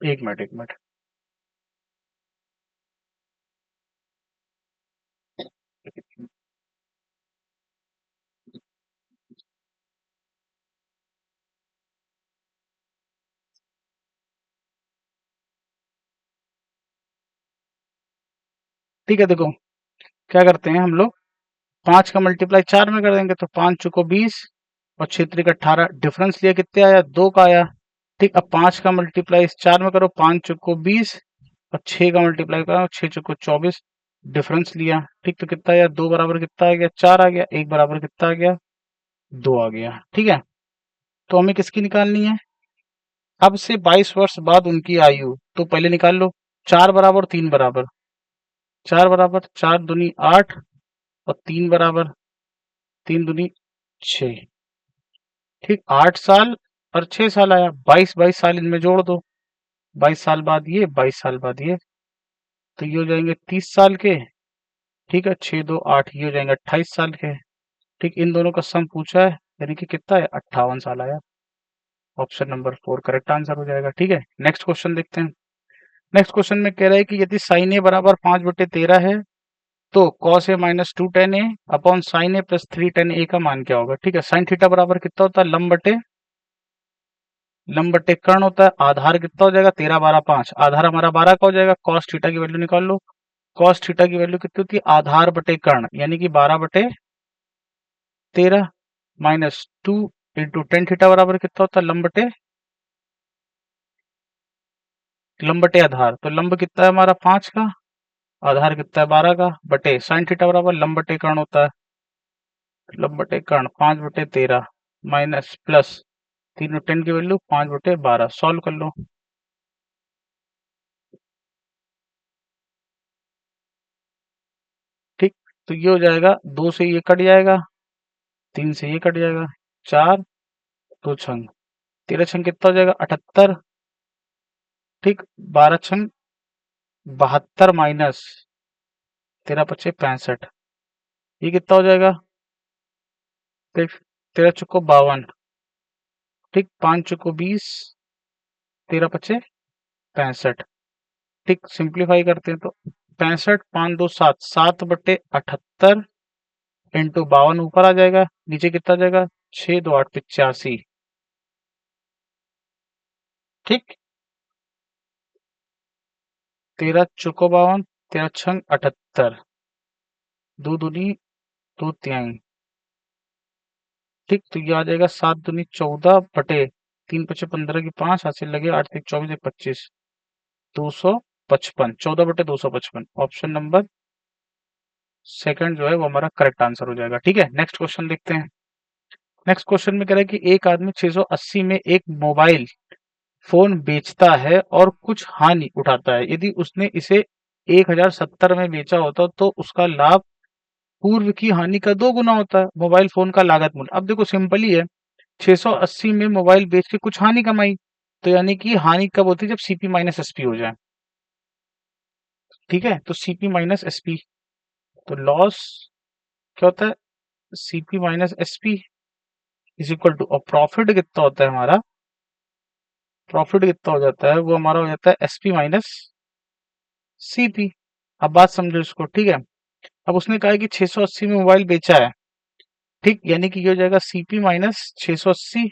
एक मिनट एक मिनट, ठीक है, देखो क्या करते हैं हम लोग, 5 का मल्टीप्लाई 4 में कर देंगे, तो 5×4 = 20 और 6×3 = 18, डिफरेंस लिया कितने आया, 2 का आया। ठीक, अब 5 का मल्टीप्लाई इस 4 में करो, 5×4 = 20 और 6 का मल्टीप्लाई करो, 6×4 = 24, डिफरेंस लिया, ठीक, तो कितना आया, 2 बराबर कितना आ गया, 4 आ गया, 1 बराबर कितना आ गया, 2 आ गया। ठीक है, तो हमें किसकी निकालनी है, अब से 22 वर्ष बाद उनकी आयु, तो पहले निकाल लो, 4 बराबर 3 बराबर, 4 बराबर 4×2 = 8 और 3 बराबर 3×2 = 6, ठीक, 8 साल और 6 साल आया, 22 22 साल इनमें जोड़ दो, 22 साल बाद ये, 22 साल बाद ये, तो ये हो जाएंगे 30 साल के, ठीक है, 6×2 = 8, ये हो जाएंगे 28 साल के। ठीक, इन दोनों का सम पूछा है, यानी कि कितना है, 58 साल आया, ऑप्शन नंबर 4 करेक्ट आंसर हो जाएगा। ठीक है, नेक्स्ट क्वेश्चन देखते हैं। नेक्स्ट क्वेश्चन में कह रहा है कि यदि साइन ए बराबर 5/13 है तो cos A minus 2 tan A upon sine A plus 3 tan ए का मान क्या होगा। ठीक है, साइन थीटा बराबर कितना होता है, लंब बटे कर्ण होता है। आधार कितना हो जाएगा, 13 12 5, आधार हमारा 12 का हो जाएगा। कॉस थीटा की वैल्यू निकाल लो। कॉस थीटा की वैल्यू कितनी होती है, आधार बटे कर्ण यानी कि 12/13 माइनस 2 × tan थीटा बराबर कितना होता है, लंब बटे आधार। तो लंब कितना है हमारा 5 का, आधार कितना है 12 का, बटे साइन थीटा बराबर लंब बटे कर्ण होता है। लंब बटे कर्ण 5/13 माइनस प्लस, तीनों टेन की वैल्यू 5/12, सॉल्व कर लो। ठीक, तो ये हो जाएगा, 2 से ये कट जाएगा, 3 से ये कट जाएगा, 4, 2 छंग, 13 छंग कितना हो जाएगा 78। ठीक, 12 छंग 72 माइनस 13 × 5 = 65, ये कितना हो जाएगा, 13 चुको 52। ठीक, 5 चुको 20, 13 × 5 = 65। ठीक, सिंप्लीफाई करते हैं तो 65, 5 2 7, 7/78 इंटू 52 ऊपर आ जाएगा, नीचे कितना आ जाएगा 6 2 8 85। ठीक, 13 चौको 52, 13 छंग 78, दो दूनी दो तिहाई। ठीक, तो ये आ जाएगा 7 दूनी 14 बटे 3 × 5 = 15 की 5, हासिल लगे 8 3 24 1 25, 255, 14/255। ऑप्शन नंबर सेकंड जो है वो हमारा करेक्ट आंसर हो जाएगा। ठीक है, नेक्स्ट क्वेश्चन देखते हैं। नेक्स्ट क्वेश्चन में कह रहा है कि एक आदमी 680 में एक मोबाइल फोन बेचता है और कुछ हानि उठाता है। यदि उसने इसे 1070 में बेचा होता तो उसका लाभ पूर्व की हानि का 2 गुना होता है। मोबाइल फोन का लागत मूल्य, अब देखो सिंपल ही है, 680 में मोबाइल बेच के कुछ हानि कमाई, तो यानी कि हानि कब होती है, जब सीपी माइनस एसपी हो जाए। ठीक है, तो सीपी माइनस एसपी, तो लॉस क्या होता है, CP minus SP is equal to, और प्रॉफिट कितना होता है हमारा, प्रॉफिट कितना हो जाता है, वो हमारा हो जाता है एसपी माइनस सीपी। अब बात समझो इसको। ठीक है, अब उसने कहा है कि 680 में मोबाइल बेचा है। ठीक, यानी कि ये हो जाएगा सीपी माइनस 680।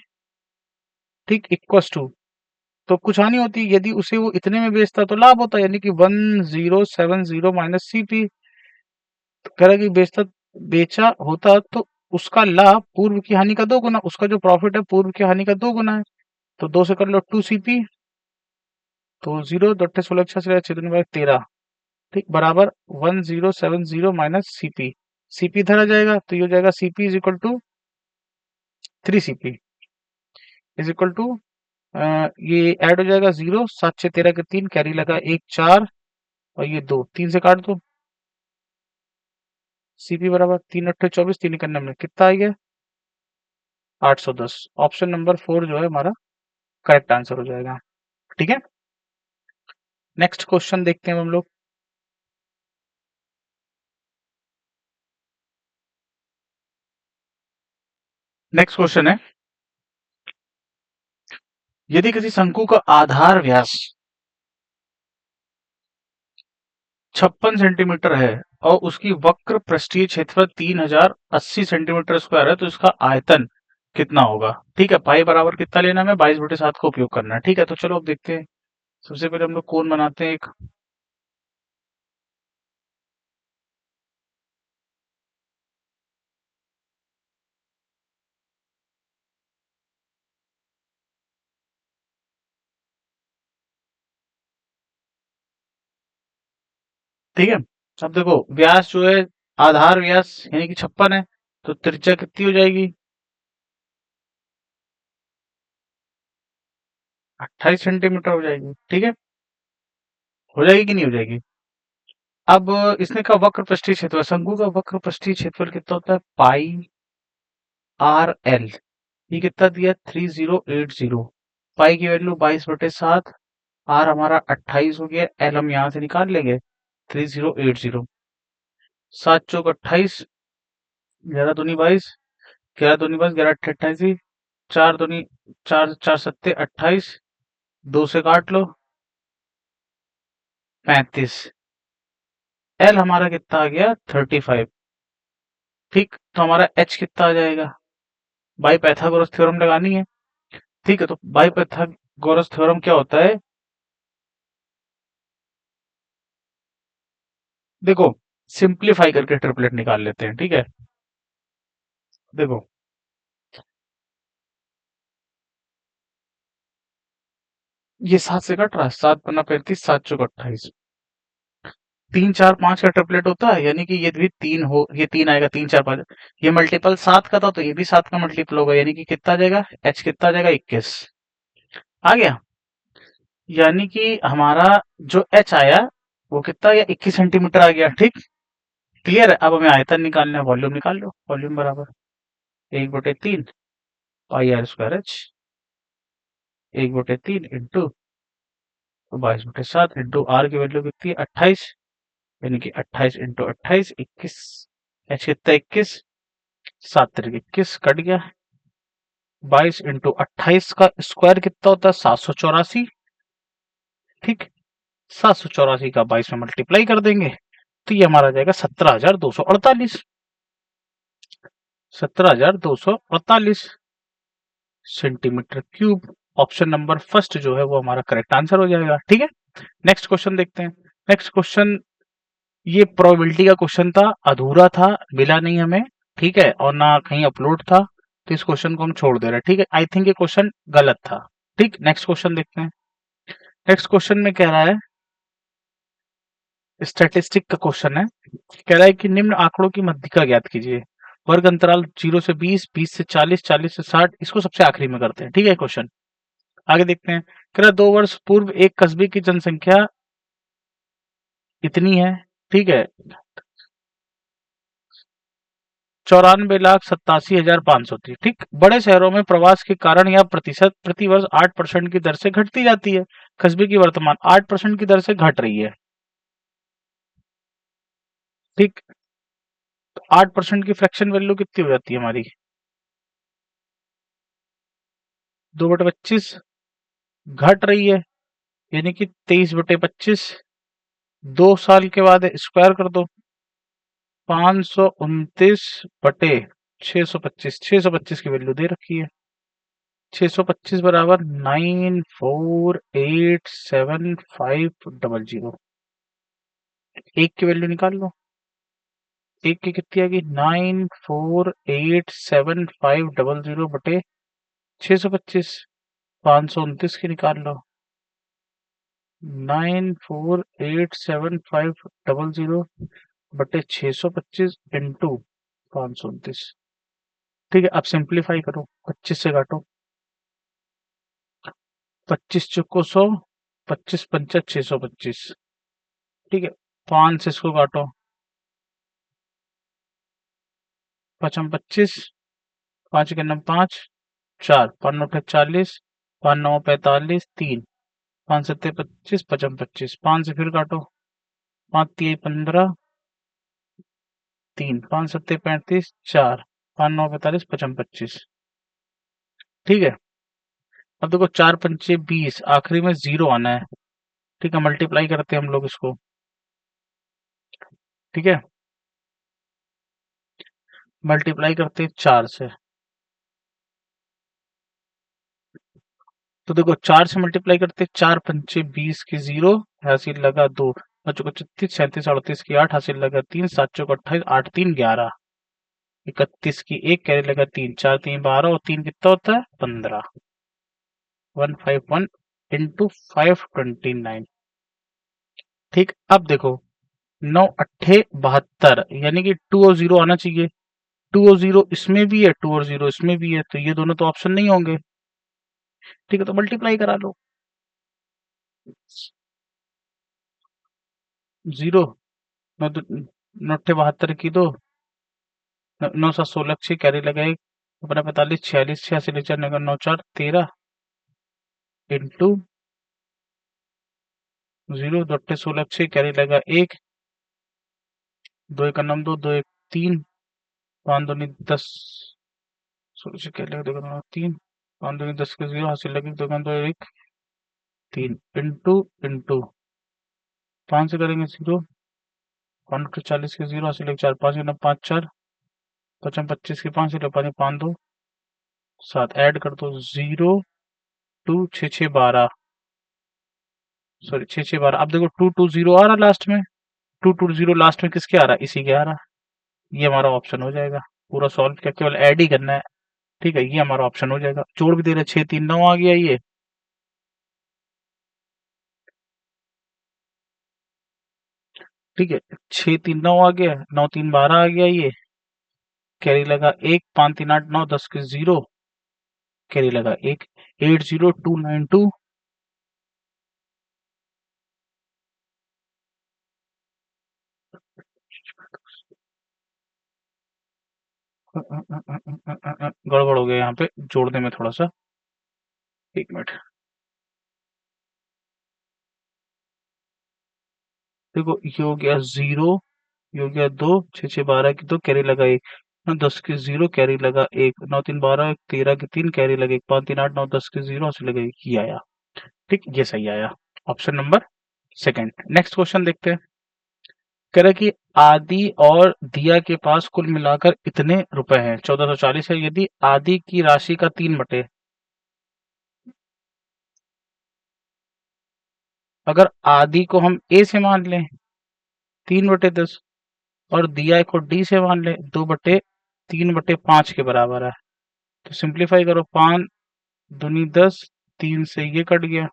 ठीक, इक्वस टू, तो कुछ हानि होती है, यदि उसे वो इतने में बेचता तो लाभ होता, यानी कि 1070 माइनस सीपी। तो कह रहा है कि बेचा होता तो उसका लाभ पूर्व की हानि का 2 गुना, उसका जो प्रॉफिट है पूर्व की हानि का 2 गुना है। तो 2 से कर लो 2 सीपी, तो 0 2 8 16 6 6 13। ठीक, बराबर 1070 माइनस सीपी, सीपी इधर आ जाएगा तो ये हो जाएगा CP is equal to 3 CP is equal to, ये ऐड हो जाएगा 0 7 6 13 के 3, कैरी लगा 1 4, और ये 2 3 से काट दो, सीपी बराबर 3 8 24, 3 91 कितना आ गया 810। ऑप्शन नंबर 4 जो है हमारा करेक्ट आंसर हो जाएगा। ठीक है, नेक्स्ट क्वेश्चन देखते हैं हम लोग। नेक्स्ट क्वेश्चन है, यदि किसी शंकु का आधार व्यास 56 सेंटीमीटर है और उसकी वक्र पृष्ठीय क्षेत्रफल 3080 सेंटीमीटर स्क्वायर है, तो इसका आयतन कितना होगा। ठीक है, पाई बराबर कितना लेना है, 22/7 का उपयोग करना है। ठीक है, तो चलो अब देखते हैं। सबसे पहले हम लोग कोण बनाते हैं एक। ठीक है, अब देखो व्यास जो है, आधार व्यास यानी कि 56 है, तो त्रिज्या कितनी हो जाएगी 28 सेंटीमीटर हो जाएगी। ठीक है, हो जाएगी कि नहीं हो जाएगी। अब इसने का वक्र पृष्ठीय क्षेत्रफल, शंकु का वक्र पृष्ठीय क्षेत्रफल कितना होता है, पाई आर एल, ये कितना दिया 3080। पाई की वैल्यू 22/7, आर हमारा 28 हो गया, एल हम यहाँ से निकाल लेंगे 3080। 7 चौक 28, 11 दूनी 22, 11 दूनी 22, 11 अट्ठे 88, 4 दूनी 4 4 सत्ते 28, 2 से काट लो, 35। एल हमारा कितना आ गया 35। ठीक, तो हमारा एच कितना आ जाएगा। बाई पैथागोरस थ्योरम लगानी है। ठीक है, तो बाई पैथागोरस थ्योरम क्या होता है, देखो सिंप्लीफाई करके ट्रिपलेट निकाल लेते हैं। ठीक है, देखो ये 7 से कट रहा है, 7 पन्ना 35, 7 चौक 28, 3 4 5 का ट्रिपलेट होता है, यानी कि ये भी 3 हो, ये 3 आएगा, 3 4 5, ये मल्टीपल 7 का था तो ये भी 7 का मल्टीपल होगा, यानी कि कितना आ जाएगा, एच कितना आ जाएगा 21 आ गया। यानी कि हमारा जो एच आया वो कितना आ गया 21 सेंटीमीटर आ गया। ठीक, क्लियर है। अब हमें आयतन निकालना है, वॉल्यूम निकाल लो। वॉल्यूम बराबर 1/3 pi r square h, 1/3 into 22/7 into r की वैल्यू कितनी है 28, यानी कि 28 इंटू 28 21, एच कितना 21, 7 तिरक 21 कट गया। 22 इंटू 28 का स्क्वायर कितना होता है 784। ठीक, 784 का 22 में मल्टीप्लाई कर देंगे तो ये हमारा आ जाएगा 17,248, 17,248 centimetre cube. Option number first जो है वो हमारा करेक्ट आंसर हो जाएगा। ठीक है, नेक्स्ट क्वेश्चन देखते हैं। नेक्स्ट क्वेश्चन, ये प्रोबेबिलिटी का क्वेश्चन था, अधूरा था, मिला नहीं हमें। ठीक है, और ना कहीं अपलोड था, तो इस क्वेश्चन को हम छोड़ दे रहे हैं। ठीक है, आई थिंक ये क्वेश्चन गलत था। ठीक, नेक्स्ट क्वेश्चन देखते हैं। नेक्स्ट क्वेश्चन में कह रहा है, स्टैटिस्टिक का क्वेश्चन है, कह रहा है कि निम्न आंकड़ों की मध्यिका ज्ञात कीजिए। वर्ग अंतराल 0 से 20, 20 से 40, 40 से 60, इसको सबसे आखिरी में करते हैं। ठीक है क्वेश्चन, आगे देखते हैं। कह रहा है 2 वर्ष पूर्व एक कस्बे की जनसंख्या इतनी है। ठीक है, 94,87,500 थी। ठीक, बड़े शहरों में प्रवास के कारण यह प्रतिशत प्रति वर्ष 8% की दर से घटती जाती है। कस्बे की वर्तमान 8% की दर से घट रही है। ठीक, तो 8% की फ्रैक्शन वैल्यू कितनी हो जाती है हमारी, 2/25, घट रही है, यानी कि 23/25, 2 साल के बाद स्क्वायर कर दो, 529/625, 625 की वैल्यू दे रखी है। 625 बराबर 948750, एक की वैल्यू निकाल लो। एक की कितनी आ गई 948750/625, 529 की निकाल लो। 948750/625 इंटू 529। ठीक है, अब सिंप्लीफाई करो, 25 से काटो, 25 चुको 100, 25 पंचा 625। ठीक है, 5 से इसको काटो, 5 5 के नम 5, 4 5 9 40, 5 9 45, 3 5 7 25, 25, 5 से फिर काटो, 5 3 15, 3 5 7 35, 4 5 9 45, 25। ठीक है, अब देखो 4 पंचे 20, आखिरी में जीरो आना है। ठीक है, मल्टीप्लाई करते हैं हम लोग इसको। ठीक है, मल्टीप्लाई करते हैं 4 से, तो देखो 4 से मल्टीप्लाई करते हैं, 4 पंचे 20 की जीरो, हासिल लगा 2, 5 को 36, 37 38 की 8, हासिल लगा 3, 7 चौक 28, 8 3 11, 31 की 1, कैरी लगा 3, 4 3 12 और 3 कितना होता है 15, 151 इंटू 529। ठीक, अब देखो 9 अट्ठे 72, यानी कि 2 और 0 आना चाहिए, 2 और 0 इसमें भी है, 2 और 0 इसमें भी है, तो ये दोनों तो ऑप्शन नहीं होंगे। ठीक है, तो मल्टीप्लाई करा लो, 0 9 नौ 72 की 2, 9 7 16 6, कैरी लगा 1, अपना 45 46 86 94 9 4 13 इंटू 0 2 अट्ठे 16 6, कैरी लगा 1, 2 एक नम 2, 2 एक 3, 5 दूनी 10, 16 से कैरी लगा 2 3, 5 दूनी 10 के 0, हासिल लगी 2 2 1 3 इंटू इंटू 5 से करेंगे 0, 40 के 0, 80 4, 5 गुना 5 4, 25 के 5, 5 5 2 7, ऐड कर दो 0 2 6 6 12, सॉरी 6 6 12। अब देखो 2 2 0 आ रहा लास्ट में, 2 2 0 लास्ट में किसके आ रहा है, इसी के आ रहा है। ये हमारा ऑप्शन हो जाएगा। पूरा सॉल्व किया, केवल ऐड ही करना है। ठीक है, ये हमारा ऑप्शन हो जाएगा। जोड़ भी दे रहे, 6 3 9 आ गया ये। ठीक है, 6 3 9 आ गया, 9 3 12 आ गया ये। कैरी लगा 1, 5 3 8 9 10 के 0, कैरी लगा 1, 80292। गड़बड़ हो गया यहाँ पे जोड़ने में थोड़ा सा, एक मिनट। देखो ये हो गया 0, ये हो गया 2, 6 6 12 की 2, कैरी लगा 1, 10 के 0, कैरी लगा 1, 9 3 12, 13 के 3, कैरी लगे 1, 5 3 8 9 10 के 0, से लगे 1, ये आया। ठीक, ये सही आया, option number second. Next question देखते हैं। कह रहा है कि आदि और दिया के पास कुल मिलाकर इतने रुपए हैं, 1440 है। यदि आदि की राशि का 3 बटे, अगर आदि को हम ए से मान लें 3/10, और दिया को डी से मान लें 2/3/5 के बराबर है, तो सिंप्लीफाई करो, 5 दूनी 10, 3 से ये कट गया,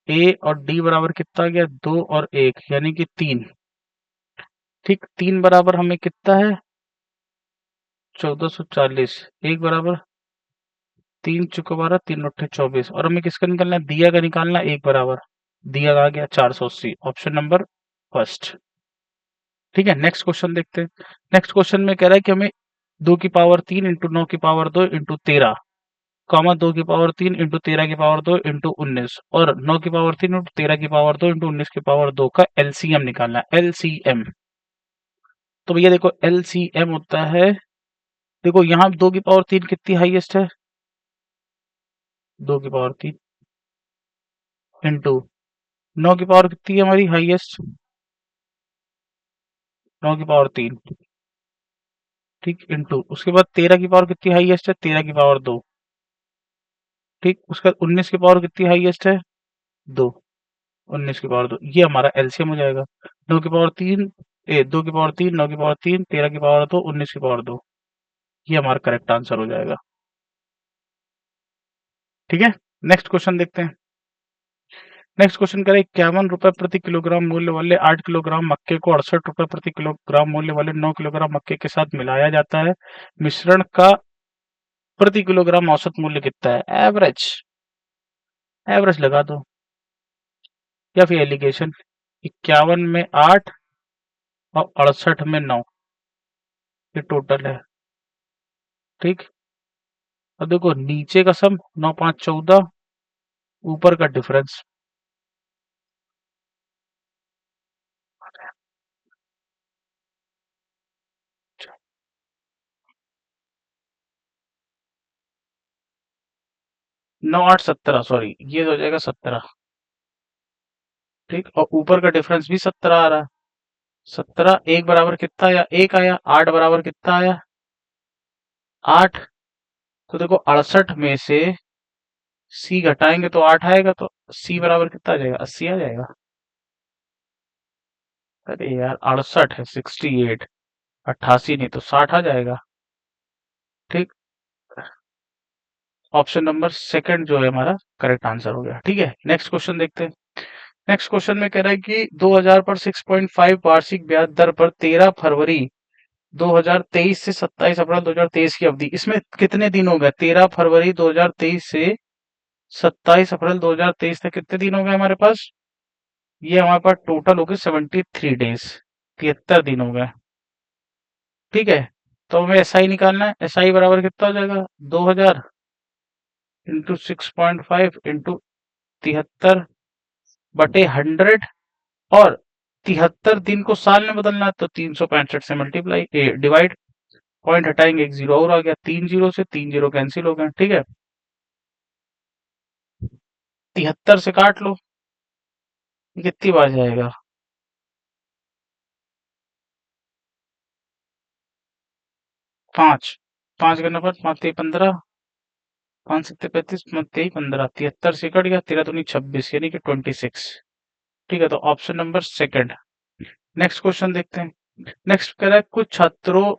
ए और डी बराबर कितना आ गया, 2 और 1 यानी कि 3। ठीक, 3 बराबर हमें कितना है, 1440, एक बराबर 3 चुका 12, 3 अट्ठे 24, और हमें किसका निकालना है, दिया का निकालना है, एक बराबर दिया का आ गया 480, ऑप्शन नंबर फर्स्ट। ठीक है, नेक्स्ट क्वेश्चन देखते हैं। नेक्स्ट क्वेश्चन में कह रहा है कि हमें 2 की पावर 3 इंटू 9 की पावर 2 इंटू 13, कॉमा 2 की पावर 3 इंटू 13 की पावर 2 इंटू 19, और 9 की पावर 3 इंटू 13 की पावर 2 इंटू 19 की पावर 2 का एलसीएम निकालना है, एलसीएम। तो भैया देखो एलसीएम होता है, देखो यहाँ 2 की पावर 3 कितनी हाईएस्ट है, 2 की पावर 3 इंटू 9 की पावर कितनी है हमारी हाईएस्ट, 9 की पावर 3। ठीक, इंटू उसके बाद 13 की पावर कितनी हाईएस्ट है, 13 की पावर 2। ठीक, उसके बाद 19 की पावर कितनी हाईएस्ट है, 2, 19 की पावर 2, ये हमारा एलसीएम हो जाएगा। 9 की पावर 3, 2 की पावर 3, 9 की पावर 3, 13 की पावर 2, 19 की पावर 2, ये हमारा करेक्ट आंसर हो जाएगा। ठीक है, नेक्स्ट क्वेश्चन देखते हैं। नेक्स्ट क्वेश्चन करें, 51 रुपए प्रति किलोग्राम मूल्य वाले 8 किलोग्राम मक्के को 68 रुपए प्रति किलोग्राम मूल्य वाले 9 किलोग्राम मक्के के साथ मिलाया जाता है। मिश्रण का प्रति किलोग्राम औसत मूल्य कितना है, एवरेज, एवरेज लगा दो, या फिर एलिगेशन। 51 में 8 और 68 में 9, ये टोटल है। ठीक, अब देखो नीचे का सम 9 5 14, ऊपर का डिफरेंस, 9 8 17, सॉरी ये हो जाएगा 17। ठीक, और ऊपर का डिफरेंस भी 17 आ रहा है। 17, एक बराबर कितना आया, एक आया, 8 बराबर कितना आया, 8। तो देखो 68 में से सी घटाएंगे तो 8 आएगा, तो सी बराबर कितना आ जाएगा, 80 आ जाएगा। अरे यार 68 है, 68, 88 नहीं तो 60 आ जाएगा। ठीक, ऑप्शन नंबर सेकंड जो है हमारा करेक्ट आंसर हो गया। ठीक है, नेक्स्ट क्वेश्चन देखते हैं। नेक्स्ट क्वेश्चन में कह रहा है कि 2000 पर 6.5 वार्षिक ब्याज दर पर 13 फरवरी 2023 से 27 अप्रैल 2023 की अवधि, इसमें कितने दिन हो गए, 13 फरवरी 2023 से 27 अप्रैल 2023 तक कितने दिन हो गए हमारे पास, ये हमारे पास टोटल हो गए 73 डेज, 73 दिन हो गए। ठीक है, तो हमें एसआई निकालना है, एसआई बराबर कितना हो जाएगा, 2000 इंटू 6.5 इंटू 73/100, और 73 दिन को साल में बदलना है, तो 365 से मल्टीप्लाई डिवाइड, पॉइंट हटाएंगे, एक जीरो और आ गया, 3 जीरो से 3 जीरो कैंसिल हो गए। ठीक है, 73 से काट लो, ये कितनी बार जाएगा? 5, 5 का नंबर 5 तेई 15, 5 सत्ते 35, 5 तेई 15, 73 से कट गया, 13 दूनी 26 यानी कि 26। ठीक है, तो option number second. Next question देखते हैं। नेक्स्ट कह रहा है कुछ छात्रों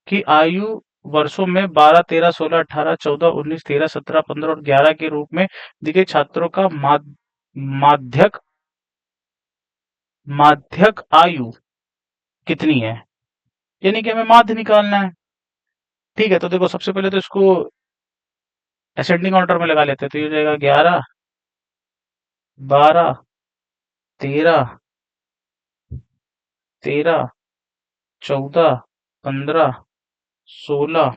की आयु वर्षों में 12, 13, 16, 18, 14, 19, 13, 17, 15 और 11 के रूप में दी गई छात्रों का माध्यक माध्यक आयु कितनी है? यानी कि हमें माध्य निकालना है। ठीक है, तो देखो सबसे पहले तो इसको असेंडिंग ऑर्डर में लगा लेते हैं, तो ये हो जाएगा 11, 12, 13, 13, 14, 15, 16,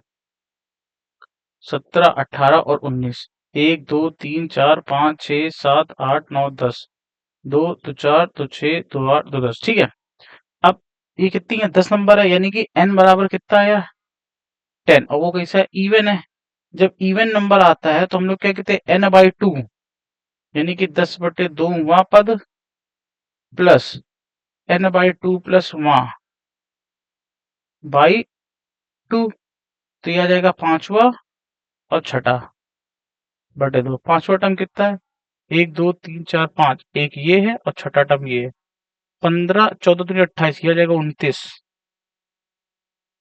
17, 18 और 19। 1, 2, 3, 4, 5, 6, 7, 8, 9, 10। 2, तो 4, तो 6, तो 8, तो 10। ठीक है, अब ये कितनी है? 10 नंबर है, यानी कि n बराबर कितना आया? 10। और वो कैसा है? इवन है। जब इवन नंबर आता है तो हम लोग क्या कहते हैं? n/2, यानी कि 10/2 वहां पद प्लस n/2 प्लस वहां बाई 2। तो ये आ जाएगा पांचवा और छठा बटे 2। पांचवा टर्म कितना है? 1, 2, 3, 4, 5। एक ये है और छठा टर्म ये है। 15, 14 दूनी 28, ये आ जाएगा 29।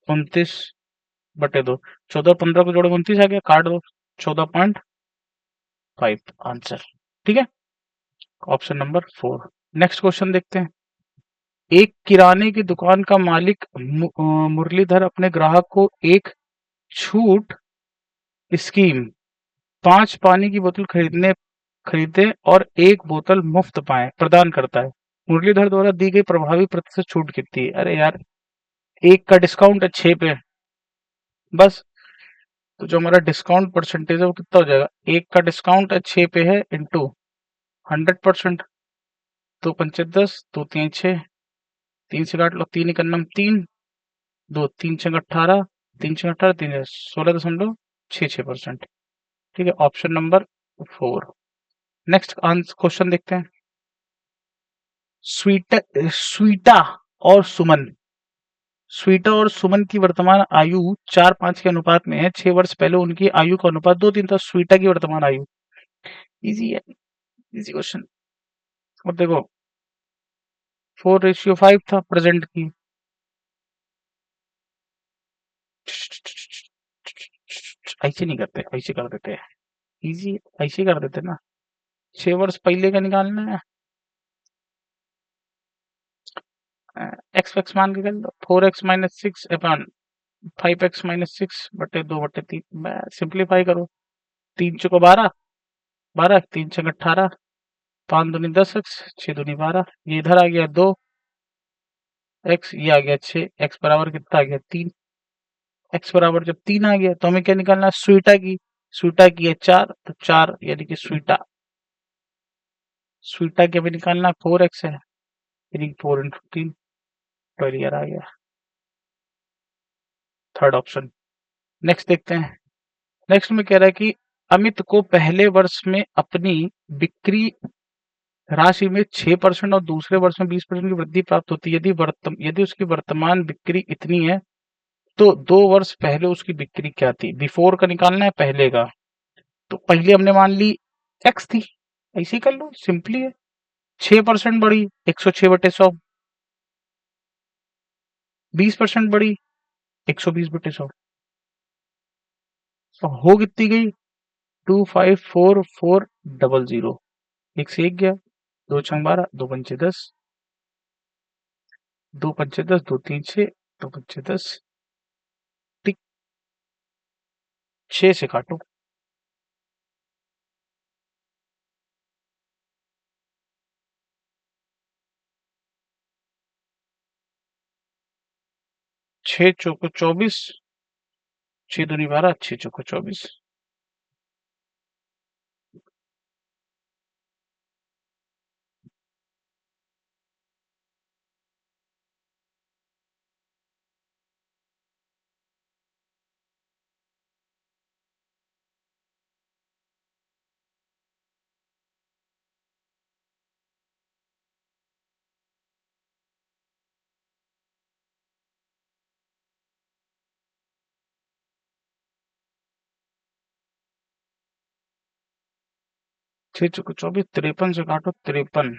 29/2। 14 और 15 को जोड़ो 29 आ गया, काट दो। 14.5 आंसर। ठीक है, ऑप्शन नंबर 4। नेक्स्ट क्वेश्चन देखते हैं। एक किराने की दुकान का मालिक मुरलीधर अपने ग्राहक को एक छूट स्कीम 5 पानी की बोतल खरीदे और एक बोतल मुफ्त पाए प्रदान करता है। मुरलीधर द्वारा दी गई प्रभावी प्रतिशत छूट कितनी है? अरे यार, एक का डिस्काउंट है 6 पे, बस। तो जो हमारा डिस्काउंट परसेंटेज है वो कितना हो जाएगा? एक का डिस्काउंट है 6 पे है इंटू 100%। दो पंचे 10, दो तीन 6, 3 से काट लो, 3 इकन्नम 3, 2 3 छंग 18, 3 छंग 18, 3 16.66%। ठीक है, option number 4। Next answer question देखते हैं। स्वीटा और सुमन स्वीटा और सुमन की वर्तमान आयु 4:5 के अनुपात में है। 6 वर्ष पहले उनकी आयु का अनुपात 2:3 था। स्वीटा की वर्तमान आयु, इजी है, इजी क्वेश्चन। और देखो 4:5 था प्रेजेंट की। ऐसे नहीं करते, ऐसे कर देते हैं इजी, ऐसे कर देते ना। 6 वर्ष पहले का निकालना है। एक्स एक्स मान के कर लो, 4x-6 अपॉन 5x-6/2/3। सिंप्लीफाई करो। 3 चौको 12, 12, 3 छक 18, 5 दूनी 10x, 6 दूनी 12। ये इधर आ गया 2x, ये आ गया 6। x बराबर कितना आ गया? 3। x बराबर जब 3 आ गया तो हमें क्या निकालना है? स्वीटा की है 4, तो 4 यानी कि स्वीटा की हमें निकालना 4x है, यानी 4 × 3। तो एरियर आ गया, थर्ड ऑप्शन। नेक्स्ट देखते हैं। नेक्स्ट में कह रहा है कि अमित को पहले वर्ष में अपनी बिक्री राशि में 6% और दूसरे वर्ष में 20% की वृद्धि प्राप्त होती है। यदि उसकी वर्तमान बिक्री इतनी है तो 2 वर्ष पहले उसकी बिक्री क्या थी? बिफोर का निकालना है, पहले का। तो पहले हमने मान ली एक्स थी, ऐसे ही कर लो, सिंपली है। 6% बढ़ी 106/100, 20% बढ़ी 120/100, तो हो कितनी गई? 254400। एक से एक गया, 2 × 12, 2 × 5 = 10, 2 × 5 = 10, 2 × 3 = 6, 2 × 5 = 10। टिक, 6 से काटो। 6 चौको 24, 6 दूनी 12, 6 चौको 24। 6 चौके 24, 53 से काटो 53।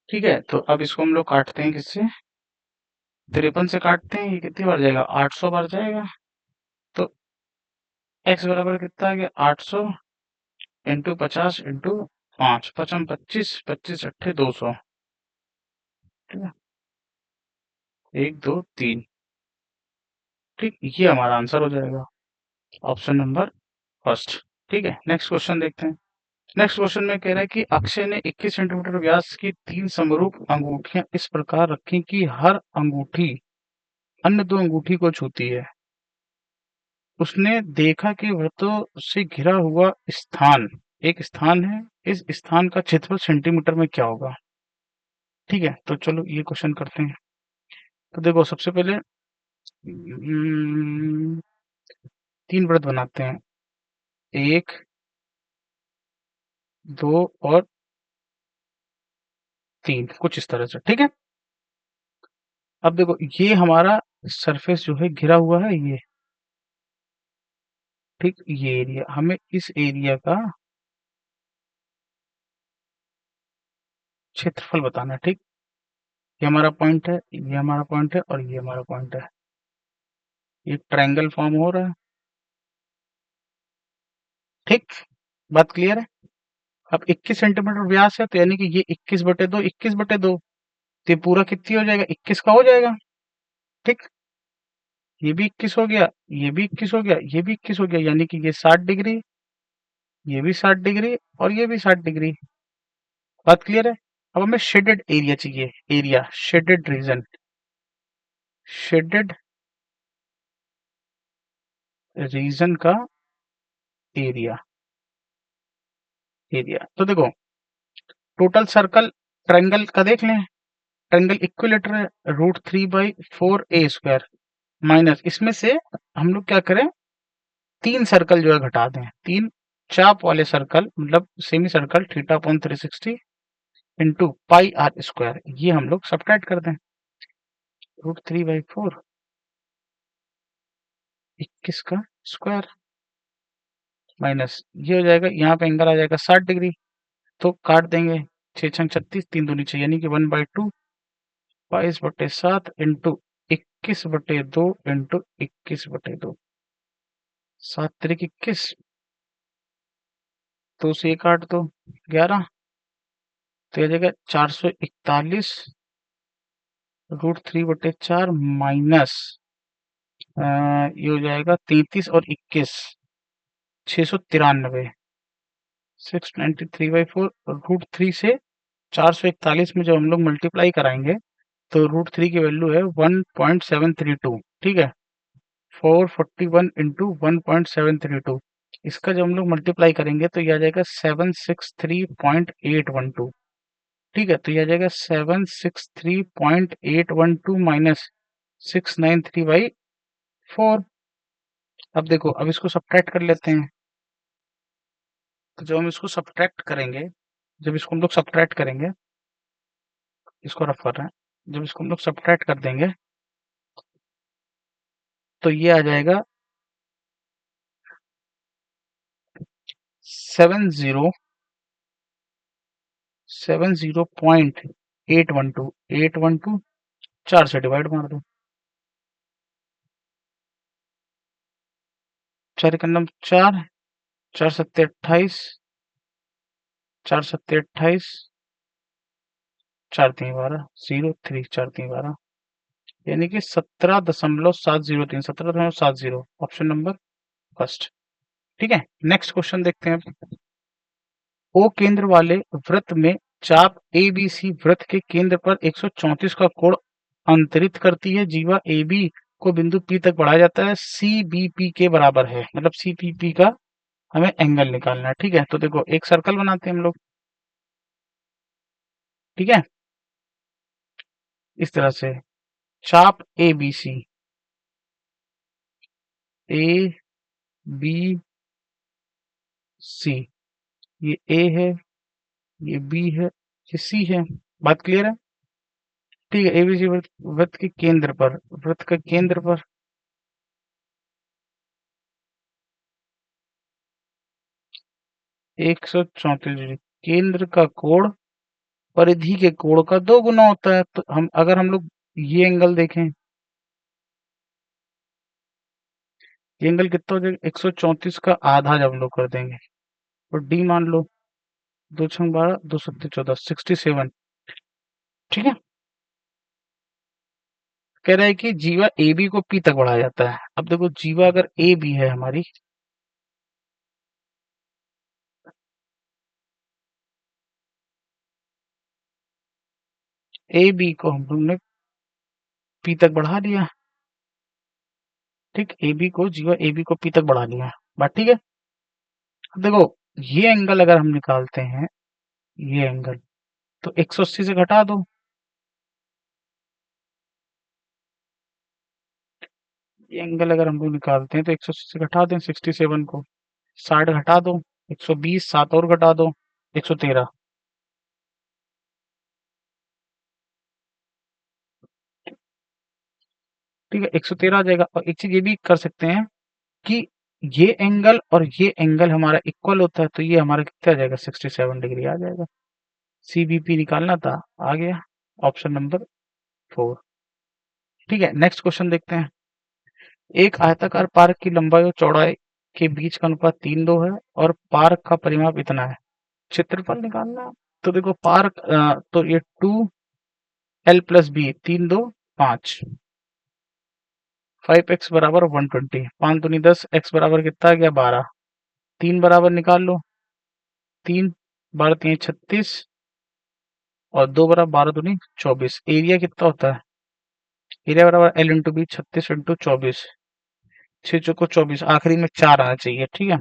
ठीक है, तो अब इसको हम लोग काटते हैं किससे? 53 से काटते हैं, ये कितनी बार जाएगा? 800 बार जाएगा। तो x बराबर कितना आ गया? 800 इंटू 50 इंटू 5, 5 25, 25 अट्ठे 200। ठीक है, 1 2 3। ठीक, ये हमारा आंसर हो जाएगा, ऑप्शन नंबर फर्स्ट। ठीक है, नेक्स्ट क्वेश्चन देखते हैं। नेक्स्ट क्वेश्चन में कह रहा है कि अक्षय ने 21 सेंटीमीटर व्यास की 3 समरूप अंगूठियां इस प्रकार रखी कि हर अंगूठी अन्य 2 अंगूठी को छूती है। उसने देखा कि वृत्तों से घिरा हुआ स्थान एक स्थान है, इस स्थान का क्षेत्रफल सेंटीमीटर में क्या होगा? ठीक है, तो चलो ये क्वेश्चन करते हैं। तो देखो, सबसे पहले 3 वृत्त बनाते हैं, 1 2 और 3, कुछ इस तरह से। ठीक है, अब देखो ये हमारा सरफेस जो है घिरा हुआ है, ये ठीक, ये एरिया, हमें इस एरिया का क्षेत्रफल बताना है। ठीक, ये हमारा पॉइंट है, ये हमारा पॉइंट है और ये हमारा पॉइंट है। ये ट्रायंगल फॉर्म हो रहा है। ठीक, बात क्लियर है? अब 21 सेंटीमीटर व्यास है, तो यानी कि ये 21/2, 21/2, तो ये पूरा कितनी हो जाएगा? 21 का हो जाएगा। ठीक, ये भी 21 हो गया, ये भी 21 हो गया, ये भी 21 हो गया, यानी कि ये 60 डिग्री, ये भी 60 डिग्री और ये भी 60 डिग्री। बात क्लियर है? अब हमें शेडेड एरिया चाहिए, area, shaded region, shaded region का एरिया, एरिया। तो देखो, टोटल सर्कल ट्रायंगल का देख लें, ट्रायंगल इक्विलेटरल है, √3/4a² माइनस, इसमें से हम लोग क्या करें, 3 सर्कल जो है घटा दें, 3 चाप वाले सर्कल, मतलब सेमी सर्कल, θ/360 इंटू πr², ये हम लोग सब्ट्रैक्ट कर दें। √3/4, 21 का स्क्वायर माइनस, ये हो जाएगा, यहाँ पे एंगल आ जाएगा 60 डिग्री, तो काट देंगे, 6×6 = 36, 3 दूनी 6, यानी कि 1/2, 22/7 इंटू 21/2 इंटू 21/2, 7 3 21, तो उसे काट दो 11, तो यह जाएगा 441 √3/4 माइनस, ये हो जाएगा 33 और 21, 693, 693/4, √3 से 441 में जब हम लोग मल्टीप्लाई कराएंगे, तो √3 की वैल्यू है 1.732। ठीक है, 441 इंटू 1.732, इसका जब हम लोग मल्टीप्लाई करेंगे तो यह आ जाएगा 763.812। ठीक है, तो यह आ जाएगा 763.812 माइनस 693/4। अब देखो, अब इसको सब्ट्रैक्ट कर लेते हैं। तो जब हम इसको सब्ट्रैक्ट करेंगे, जब इसको हम लोग सब्ट्रैक्ट करेंगे, इसको रफ कर रहे हैं, जब इसको हम लोग सब्ट्रैक्ट कर देंगे, तो ये आ जाएगा 70.812, 812 4 से डिवाइड मार दो, 4 का नंबर 4, 4 सत्ते 28, 4 सत्ते 28, 4 3 12, 0 3, 4 3 12, यानी कि 17.703, 17.70, ऑप्शन नंबर फर्स्ट। ठीक है, नेक्स्ट क्वेश्चन देखते हैं। ओ केंद्र वाले वृत्त में चाप ABC वृत्त के केंद्र पर 134 का कोण अंतरित करती है। जीवा AB को बिंदु P तक बढ़ाया जाता है, CBP के बराबर है, मतलब CPP का हमें एंगल निकालना है। ठीक है, तो देखो, एक सर्कल बनाते हैं हम लोग। ठीक है, इस तरह से चाप ABC, A B सी। ये ए है, ये बी है, ये सी है। बात क्लियर है? ठीक है, एबीसी वृत्त वृत्त के केंद्र पर, वृत्त के केंद्र पर 134 डिग्री। केंद्र का कोण परिधि के कोण का 2 गुना होता है। तो हम लोग ये एंगल देखें, ये एंगल कितना हो जाएगा? 134 का आधा जब हम लोग कर देंगे तो डी मान लो, 2 6 12, 2 7 14, 67। ठीक है। कह रहा है कि जीवा ए बी को पी तक बढ़ाया जाता है। अब देखो, जीवा अगर ए बी है हमारी, ए बी को हम लोग ने पी तक बढ़ा दिया। ठीक, ए बी को, जीवा ए बी को पी तक बढ़ा लिया। बात ठीक है। अब देखो, ये एंगल अगर हम निकालते हैं, ये एंगल, तो 180 से घटा दो। ये एंगल अगर हम लोग निकालते हैं तो 180 से घटा दें 67 को, 60 घटा दो, 120, 7 और घटा दो, 113। ठीक है, 113 आ जाएगा। और एक चीज ये भी कर सकते हैं कि ये एंगल और ये एंगल हमारा इक्वल होता है, तो ये हमारा कितना आ जाएगा? 67 डिग्री आ जाएगा। सीबीपी निकालना था, आ गया ऑप्शन नंबर 4। ठीक है, नेक्स्ट क्वेश्चन देखते हैं। एक आयताकार पार्क की लंबाई और चौड़ाई के बीच का अनुपात 3:2 है और पार्क का परिमाप इतना है। क्षेत्रफल निकालना है। तो देखो, पार्क, तो ये 2l+b, 3 2 5, 5x बराबर 120, 5 दूनी 10, x बराबर कितना आ गया? 12। 3 बराबर निकाल लो, 3 12 3 36, और 2 बराबर 12 दूनी 24। एरिया कितना होता है? एरिया बराबर l×b, 36 × 24, 6 चौको 24, आखिरी में 4 आना चाहिए। ठीक है,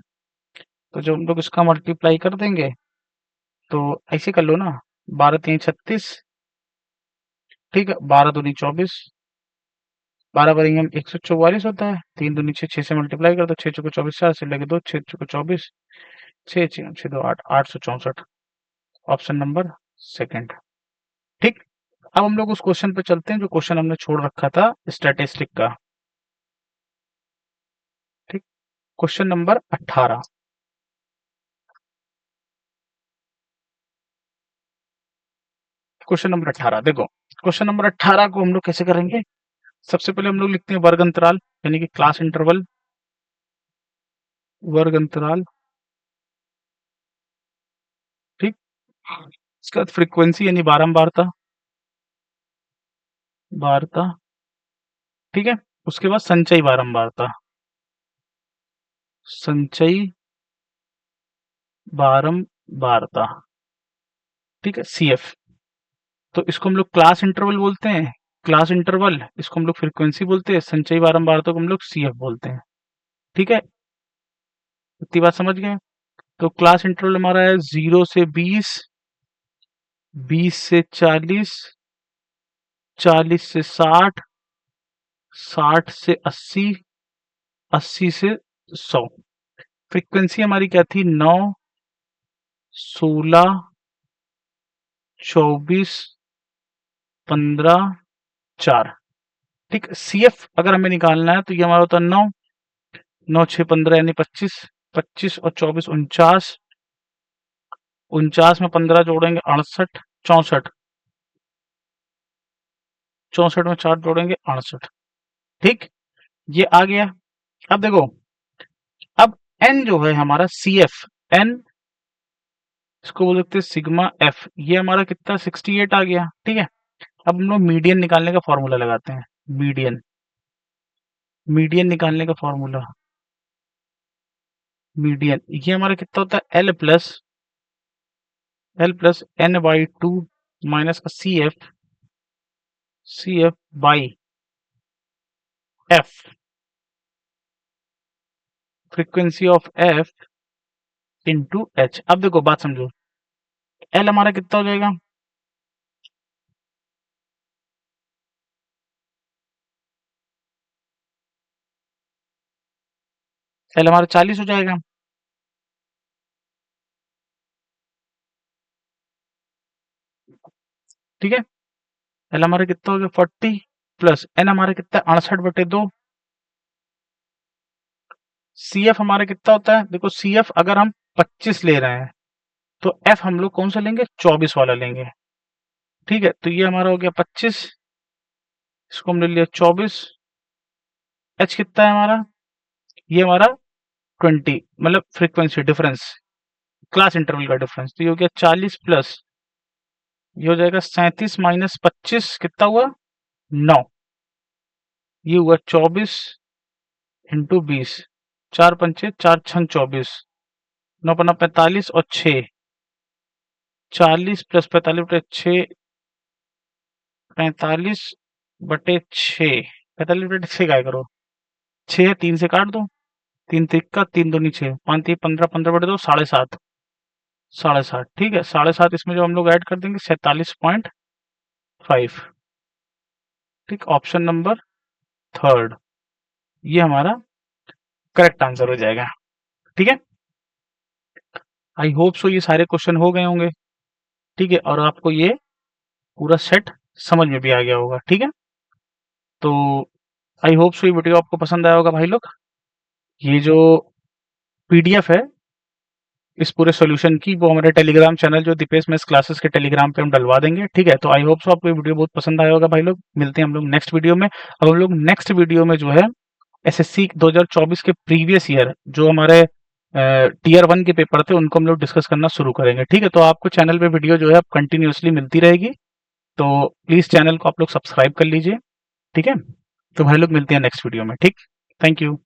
तो जब हम लोग इसका मल्टीप्लाई कर देंगे तो ऐसे कर लो ना, 12 3 36। ठीक है, 12 दूनी 24, 12 बनेंगे 144 होता है। 3 दूनी 6, 6 से मल्टीप्लाई कर दो, 6 चौको 24, 4 से लगे 2, 6 चौको 24, 6 6 6 2 8, 864। Option number second. ठीक। अब हम लोग उस क्वेश्चन पे चलते हैं जो क्वेश्चन हमने छोड़ रखा था स्टैटिस्टिक का। ठीक, क्वेश्चन नंबर 18। क्वेश्चन नंबर 18 देखो, क्वेश्चन नंबर 18 को हम लोग कैसे करेंगे? सबसे पहले हम लोग लिखते हैं वर्ग अंतराल, यानी कि क्लास इंटरवल, वर्ग अंतराल। ठीक, इसके बाद फ्रीक्वेंसी यानी बारंबारता, बारता। ठीक है, उसके बाद संचयी बारंबारता, संचयी बारंबारता। ठीक है, सीएफ। तो इसको हम लोग क्लास इंटरवल बोलते हैं, क्लास इंटरवल, इसको हम लोग फ्रीक्वेंसी बोलते हैं, संचयी बारंबारता को हम लोग सीएफ बोलते हैं। ठीक है, इतनी बात समझ गए? तो क्लास इंटरवल हमारा है 0 से 20, 20 से 40, 40 से 60, 60 से 80, 80 से 100। फ्रीक्वेंसी हमारी क्या थी? 9, 16, 24, 15, 4। ठीक, सीएफ अगर हमें निकालना है तो ये हमारा होता है 9, 9 6 15 यानी 25, 25 और 24 49, 49 में 15 जोड़ेंगे 68, 64, 64 में 4 जोड़ेंगे 68। ठीक, ये आ गया। अब देखो, अब एन जो है हमारा सीएफ, एन, इसको बोल सकते हैं सिग्मा एफ, ये हमारा कितना? 68 आ गया। ठीक है, अब हम लोग मीडियन निकालने का फॉर्मूला लगाते हैं। मीडियन, मीडियन निकालने का फॉर्मूला, मीडियन ये हमारा कितना होता है? L plus n/2 minus c f, c f by f, frequency of f into h. अब देखो, बात समझो, एल हमारा कितना हो जाएगा? एल हमारा 40 हो जाएगा। ठीक है। एल हमारा कितना हो गया 40 प्लस एन हमारा कितना 68/2। सी एफ हमारा कितना होता है, देखो सी एफ अगर हम 25 ले रहे हैं तो एफ हम लोग कौन सा लेंगे, 24 वाला लेंगे। ठीक है, तो ये हमारा हो गया 25, इसको हम ले लिया 24। एच कितना है हमारा, ये हमारा 20, मतलब फ्रीक्वेंसी डिफरेंस, क्लास इंटरवल का डिफरेंस, तो ये हो गया 40 प्लस, ये हो जाएगा 37 माइनस 25 कितना हुआ 9, ये हुआ 24 इंटू 20, 4 पंचे 4 छंग 24, 9 पन्ना 45 और 6, 40 प्लस 45 बटे 6, 45/6, 45/6 क्या करो, 6 3 से काट दो, 3 तिक्का 3 दूनी 6, 5 3 15, 15/2 7.5, 7.5। ठीक है, 7.5 इसमें जो हम लोग ऐड कर देंगे 47.5। ठीक, ऑप्शन नंबर थर्ड ये हमारा करेक्ट आंसर हो जाएगा। ठीक है, आई होप सो ये सारे क्वेश्चन हो गए होंगे। ठीक है, और आपको ये पूरा सेट समझ में भी आ गया होगा। ठीक है, तो आई होप सो ये वीडियो आपको पसंद आया होगा भाई लोग। ये जो पीडीएफ है इस पूरे सॉल्यूशन की, वो हमारे टेलीग्राम चैनल जो दीपेश मेस क्लासेस के टेलीग्राम पे हम डलवा देंगे। ठीक है, तो आई होप सो आपको ये वीडियो बहुत पसंद आया होगा भाई लोग। मिलते हैं हम लोग नेक्स्ट वीडियो में। अब हम लोग नेक्स्ट वीडियो में जो है एसएससी 2024 के प्रीवियस ईयर जो हमारे टीयर 1 के पेपर थे उनको हम लोग डिस्कस करना शुरू करेंगे। ठीक है, तो आपको चैनल पे वीडियो जो है कंटिन्यूअसली मिलती रहेगी, तो प्लीज चैनल को आप लोग सब्सक्राइब कर लीजिए। ठीक है, तो भाई लोग मिलते हैं नेक्स्ट वीडियो में। ठीक, थैंक यू।